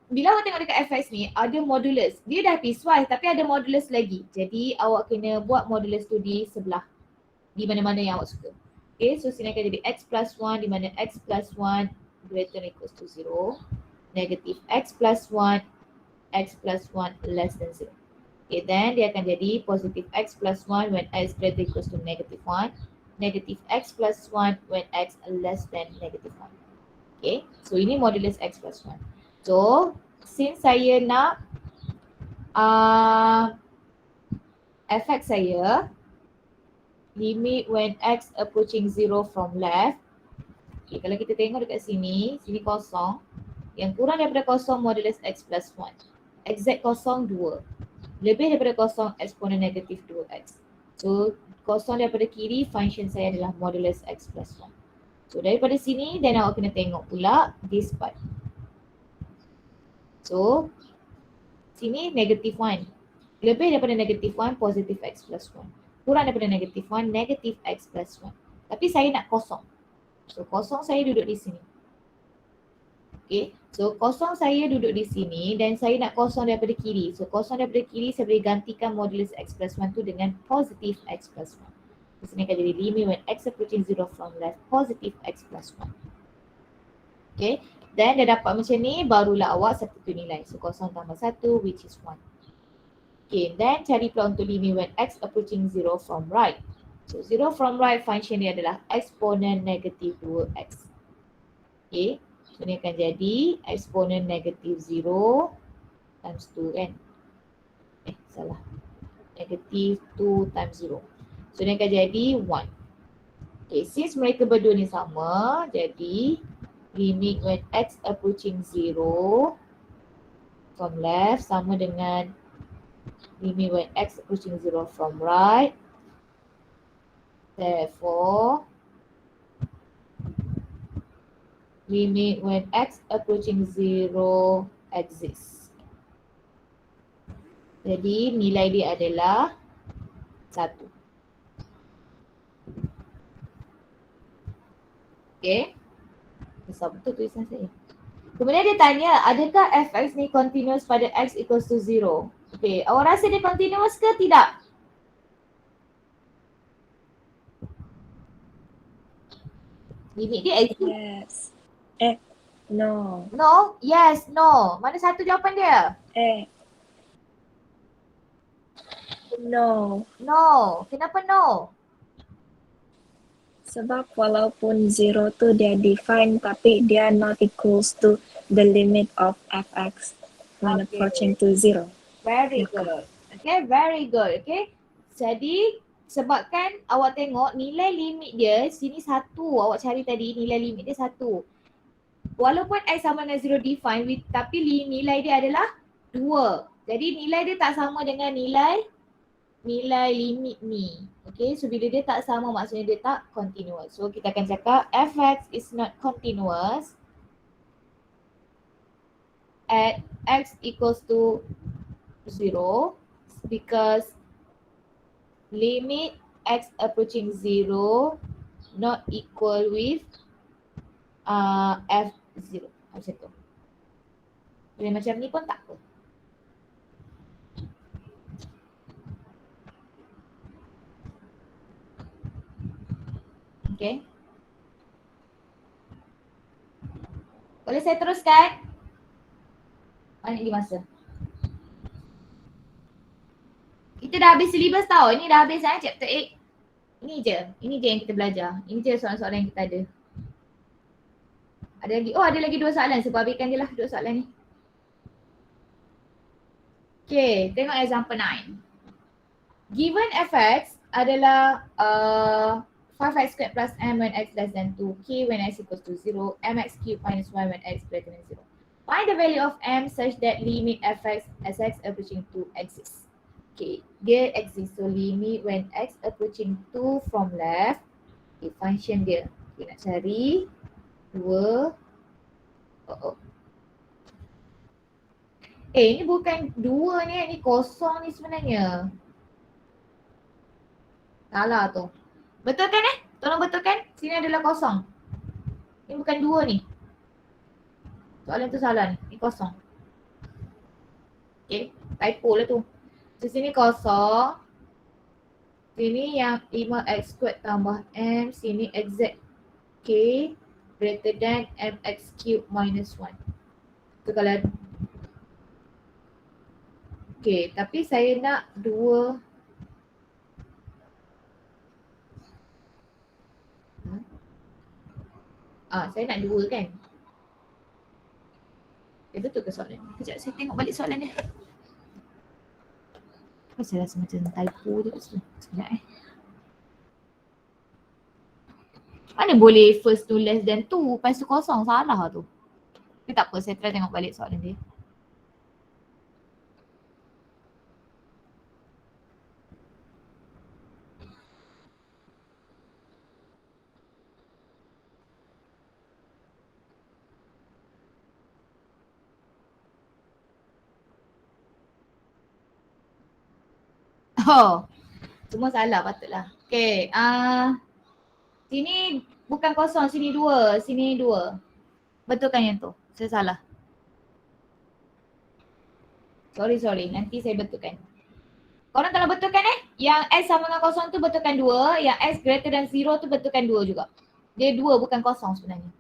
Bila awak tengok dekat fx ni, ada modulus. Dia dah piecewise tapi ada modulus lagi. Jadi awak kena buat modulus tu di sebelah. Di mana-mana yang awak suka. Okay, so sini akan jadi x plus 1 di mana x plus 1 greater than equals to 0. Negative x plus 1 less than 0. Okay, then dia akan jadi positive x plus 1 when x greater equals to negative 1. Negative x plus 1 when x less than negative 1. Okay, so ini modulus x plus 1. So, since saya nak fx saya limit when x approaching 0 from left. Okay, kalau kita tengok dekat sini, sini kosong. Yang kurang daripada kosong modulus x plus 1. Exact kosong 2. Lebih daripada kosong eksponen negatif 2x. So kosong daripada kiri function saya adalah modulus x plus 1. So daripada sini then awak kena tengok pula this part. So sini negatif 1. Lebih daripada negatif 1 positif x plus 1. Kurang daripada negatif 1 negatif x plus 1. Tapi saya nak kosong. So kosong saya duduk di sini. Okay, so kosong saya duduk di sini dan saya nak kosong daripada kiri. So kosong daripada kiri saya boleh gantikan modulus x plus 1 tu dengan positif x plus 1. Di sini akan jadi limit when x approaching 0 from left positif x plus 1. Okay, then dah dapat macam ni barulah awak substitute nilai. So kosong tambah 1 which is 1. Okay, then cari pula untuk limit when x approaching 0 from right. So 0 from right function dia adalah eksponen negatif 2x. Okay. So ni akan jadi eksponen negatif 0 times 2 kan. Salah. Negatif 2 times 0. So ni akan jadi 1. Okay, since mereka berdua ni sama, jadi limit when x approaching 0 from left sama dengan limit when x approaching 0 from right. Therefore, limit when x approaching 0 exists. Jadi nilai dia adalah 1. Okay. Besar betul tulisan saya. Kemudian dia tanya, adakah fx ni continuous pada x equals to 0? Okay, awak rasa dia continuous ke tidak? Limit dia exist. Yes. No. No? Yes, no. Mana satu jawapan dia? No. No. Kenapa no? Sebab walaupun 0 tu dia define tapi dia not equals to the limit of fx when approaching to 0. Very good. Okay, very good. Okay. Jadi sebabkan awak tengok nilai limit dia sini 1. Awak cari tadi nilai limit dia 1. Walaupun x sama dengan 0 define tapi nilai dia adalah 2. Jadi nilai dia tak sama dengan nilai limit ni. Okay, so bila dia tak sama maksudnya dia tak continuous. So kita akan cakap fx is not continuous at x equals to 0 because limit x approaching 0 not equal with f0. Macam tu. Boleh macam ni pun tak apa. Okay. Boleh saya teruskan? Mana lagi masa? Kita dah habis syllabus tau. Ini dah habis chapter 8. Ini je yang kita belajar. Ini je soalan-soalan yang kita ada. Ada lagi, ada lagi 2 soalan. Sebab habiskan je lah 2 soalan ni. Okay, tengok example 9. Given fx adalah 5x squared plus m when x less than 2, k when x equals to 0, mx cubed minus y when x greater than 0. Find the value of m such that limit fx as x approaching 2 exists. Okay, dia exists. So limit when x approaching 2 from left, okay, function dia. Okay, nak cari 2. Ini bukan 2 ni, ini kosong ni sebenarnya. Salah tu. Betul kan Tolong betulkan. Sini adalah kosong. Ini bukan 2 ni. Soalan tu salah ni. Ni kosong. Okay. Typo lah tu. So sini kosong. Sini yang 5x squared tambah m. Sini exact k greater than mx cube minus 1. Tu kalau okay, tapi saya nak 2 saya nak 2 kan? Betul ke soalan ni? Kejap saya tengok balik soalan dia. Saya rasa macam typo je kat situ. Sekejap Mana boleh first to less than 2, lepas tu kosong, salah tu. Tapi tak apa, saya try tengok balik soalan dia. Oh, semua salah patutlah. Okay, sini bukan kosong, sini 2, sini 2. Betulkan yang tu, saya salah. Sorry, nanti saya betulkan. Korang kalau betulkan yang S sama dengan kosong tu betulkan 2, yang S greater than 0 tu betulkan 2 juga. Dia 2 bukan kosong sebenarnya.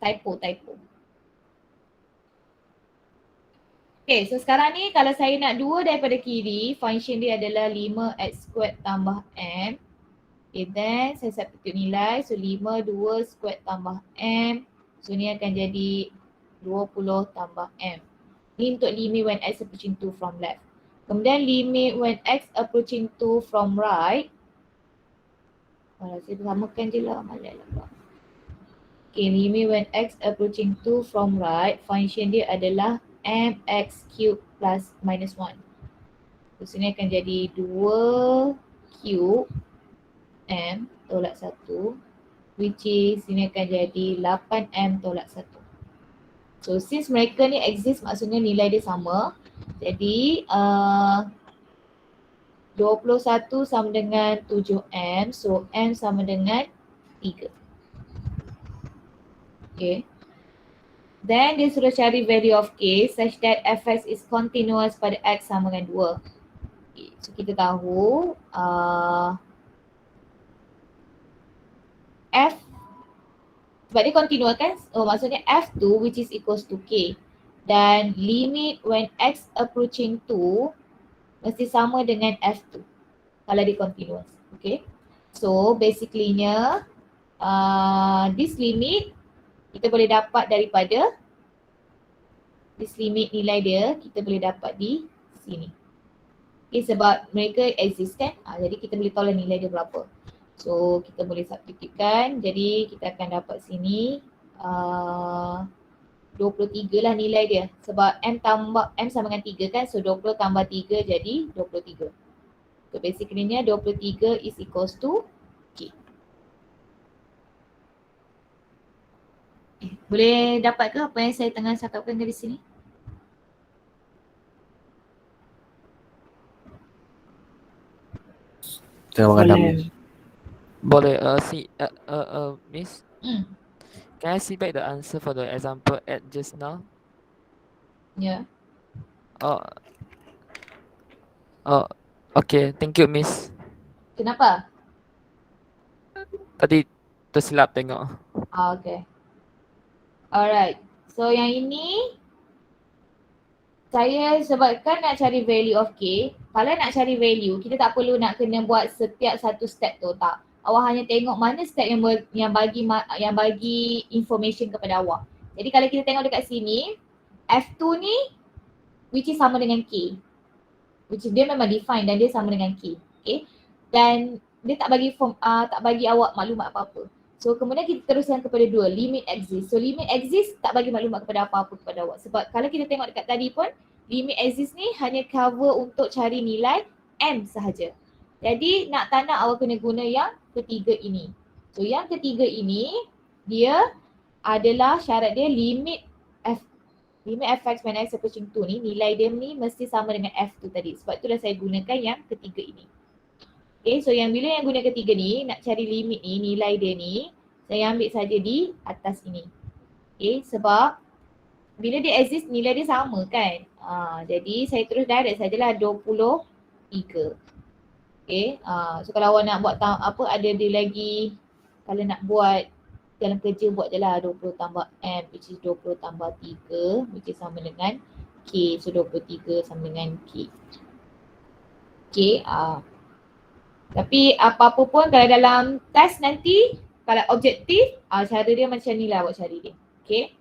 Typo. Okay, so sekarang ni kalau saya nak 2 daripada kiri, function dia adalah 5x squared tambah m. Okay, then saya substitute nilai. So 5, 2 squared tambah m. So ni akan jadi 20 tambah m. Ni untuk limit when x approaching 2 from left. Kemudian limit when x approaching 2 from right. Saya samakan je lah, malas lah. Okay, limit when x approaching 2 from right, function dia adalah mx cube plus minus 1. So sini akan jadi 2 cube m tolak 1, which is sini akan jadi 8m tolak 1. So since mereka ni exist, maksudnya nilai dia sama. Jadi 21 sama dengan 7m, so m sama dengan 3. Okay. Then dia suruh cari value of k such that fx is continuous pada x sama dengan 2. Okay. So kita tahu f sebab dia continuous kan, maksudnya f2 which is equals to k. Dan limit when x approaching 2 mesti sama dengan f2 kalau dia continuous. Okay. So basically nya this limit kita boleh dapat daripada this limit nilai dia kita boleh dapat di sini. Okay, sebab mereka exist kan, jadi kita boleh tahu lah nilai dia berapa. So kita boleh substitutekan, jadi kita akan dapat sini 23 lah nilai dia. Sebab m sama dengan 3 kan, so 20 tambah 3 jadi 23. So basically nya 23 is equals to k. Boleh dapat ke apa yang saya tengah cakapkan dari sini? Terima kasih. Boleh, Miss? Can I see back the answer for the example at just now? Yeah. Okay. Thank you, Miss. Kenapa? Tadi tersilap tengok. Okay. Alright. So yang ini saya sebabkan nak cari value of k. Kalau nak cari value, kita tak perlu nak kena buat setiap satu step tu, tak. Awak hanya tengok mana step yang bagi information kepada awak. Jadi kalau kita tengok dekat sini, F2 ni which is sama dengan K. Which is dia memang define dan dia sama dengan K. Okay. Dan dia tak bagi awak maklumat apa-apa. So kemudian kita teruskan kepada 2, limit exist. So limit exist tak bagi maklumat kepada apa-apa kepada awak. Sebab kalau kita tengok dekat tadi pun, limit exist ni hanya cover untuk cari nilai M sahaja. Jadi nak tak nak awak kena guna yang ketiga ini. So yang ketiga ini, dia adalah syarat dia limit limit fx minus x approaching 2 ni, nilai dia ni mesti sama dengan f tu tadi. Sebab itulah saya gunakan yang ketiga ini. Okay, so bila yang guna ketiga ni, nak cari limit ni, nilai dia ni, saya ambil saja di atas ini. Okay, sebab bila dia exist, nilai dia sama kan. Jadi saya terus direct sajalah 23. Okay, so kalau awak nak buat ada dia lagi, kalau nak buat dalam kerja buat je lah 20 tambah M which is 20 tambah 3 which is sama dengan K. So 23 sama dengan K. Okay. Tapi apa-apa pun kalau dalam test nanti, kalau objektif, cara dia macam ni lah awak cari dia. Okay.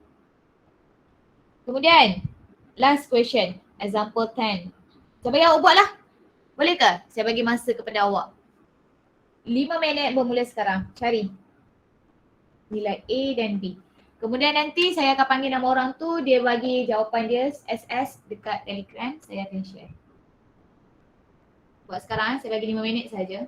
Kemudian, last question. Example 10. Saya bagi awak buat lah. Boleh ke? Saya bagi masa kepada awak. 5 minit bermula sekarang. Cari nilai A dan B. Kemudian nanti saya akan panggil nama orang tu, dia bagi jawapan dia SS dekat Telegram, saya akan share. Buat sekarang, saya bagi 5 minit saja.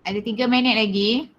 Ada 3 minit lagi.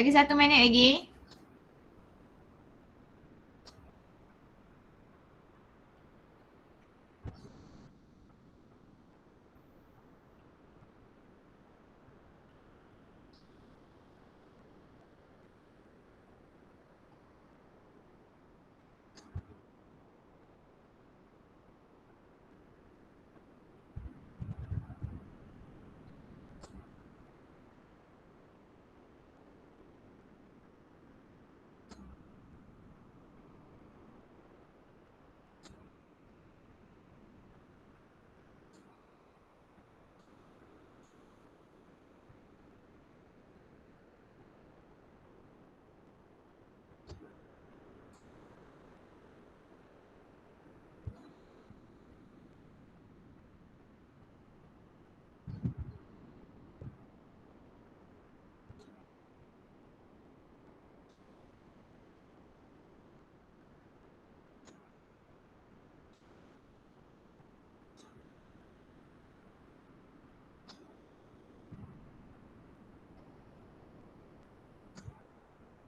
Lagi 1 minit lagi.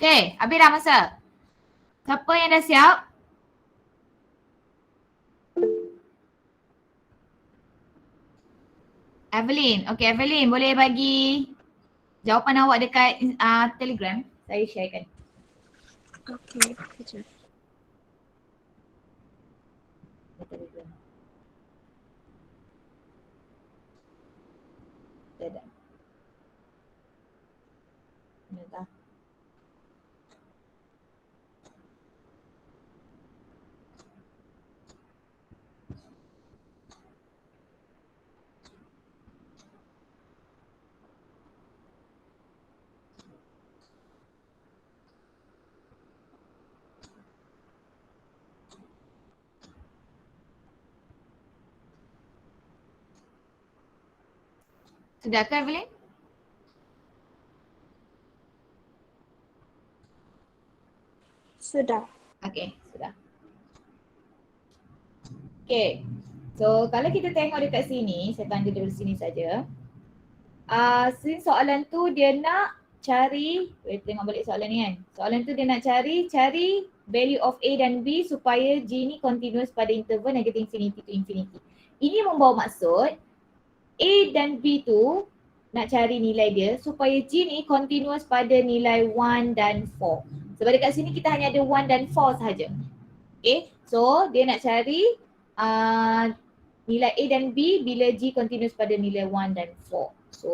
Okay, habis dah masa. Siapa yang dah siap? Evelyn. Okay, Evelyn boleh bagi jawapan awak dekat Telegram. Saya sharekan. Okay, teacher. Telegram. Dah. Dah. Sudah ke Evelyn? Sudah. Okay, sudah. Okay, so kalau kita tengok dekat sini, saya tanda dari sini saja. Sini soalan tu dia nak cari, tengok balik soalan ni kan. Soalan tu dia nak cari value of A dan B supaya G ni continuous pada interval negative infinity to infinity. Ini membawa maksud A dan B tu nak cari nilai dia supaya G ni continuous pada nilai 1 dan 4. Sebab dekat sini kita hanya ada 1 dan 4 sahaja. Okay, so dia nak cari nilai A dan B bila G continuous pada nilai 1 dan 4. So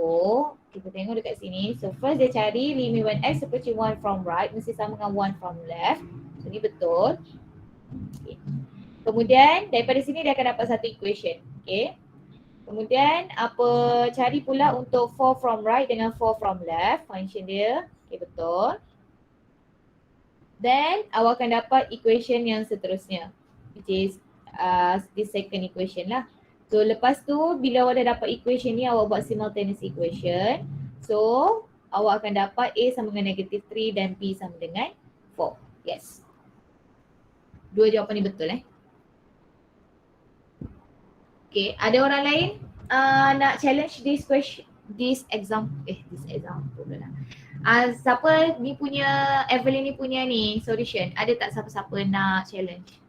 kita tengok dekat sini. So first dia cari limit when x approaching 1 from right mesti sama dengan 1 from left. So ni betul. Okay. Kemudian daripada sini dia akan dapat satu equation. Okay. Kemudian cari pula untuk 4 from right dengan 4 from left function dia. Okay, betul. Then awak akan dapat equation yang seterusnya, which is the second equation lah. So lepas tu bila awak dah dapat equation ni, awak buat simultaneous equation. So awak akan dapat A sama dengan negative 3 dan B sama dengan 4. Yes. Dua jawapan ni betul Okay, ada orang lain nak challenge this example pula lah. Siapa ni punya, Evelyn ni punya ni solution, ada tak siapa-siapa nak challenge?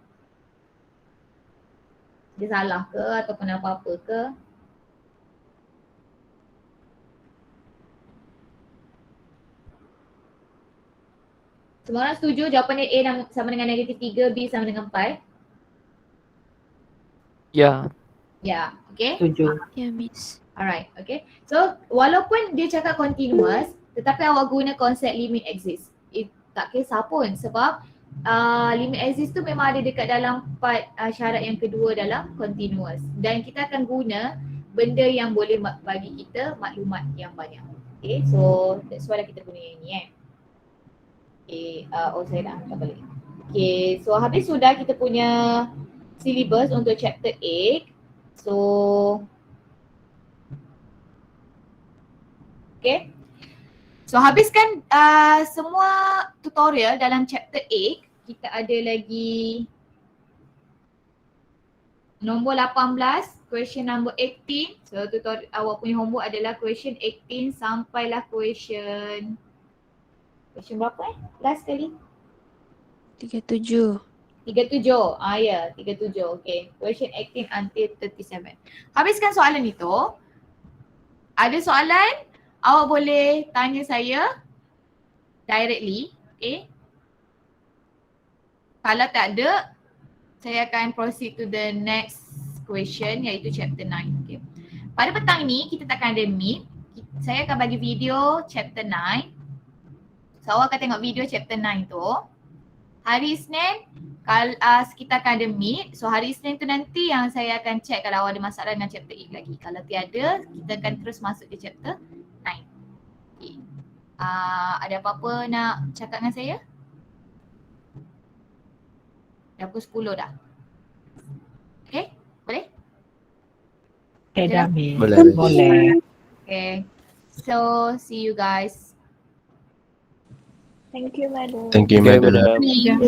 Dia salah ke ataupun apa-apa ke? Semua orang setuju jawapannya A sama dengan negatif 3, B sama dengan 4? Ya. Ya, okay. Setuju. Ya, Miss. Alright, okay. So walaupun dia cakap continuous, tetapi awak guna konsep limit exist. Tak kisah pun sebab limit exist tu memang ada dekat dalam part syarat yang kedua dalam continuous. Dan kita akan guna benda yang boleh bagi kita maklumat yang banyak. Okay, so that's why kita guna yang ni Okay, saya dah hantar balik. Okay, so habis sudah kita punya syllabus untuk chapter 8. So, okay. So habiskan semua tutorial dalam chapter 8. Kita ada lagi nombor 18, question number 18. So tutorial awak punya homework adalah question 18 sampailah question Question berapa Last kali. 37. 37. Ya, 37. Okay. Question 18 until 37. Habiskan soalan itu. Ada soalan, awak boleh tanya saya directly. Okay. Kalau tak ada, saya akan proceed to the next question iaitu chapter 9. Okay. Pada petang ni kita takkan ada meet. Saya akan bagi video chapter 9. So awak akan tengok video chapter 9 tu. Hari Isnin kita akan ada meet. So hari Isnin tu nanti yang saya akan check kalau awak ada masalah dengan chapter 8 lagi. Kalau tiada, kita akan terus masuk ke chapter 9. Okay. Ada apa-apa nak cakap dengan saya? Dah pukul 10 dah. Okay, boleh? Dah, Miss. Boleh. Boleh. Okay. So, see you guys. Thank you, madam. Thank you, madam. Thank you.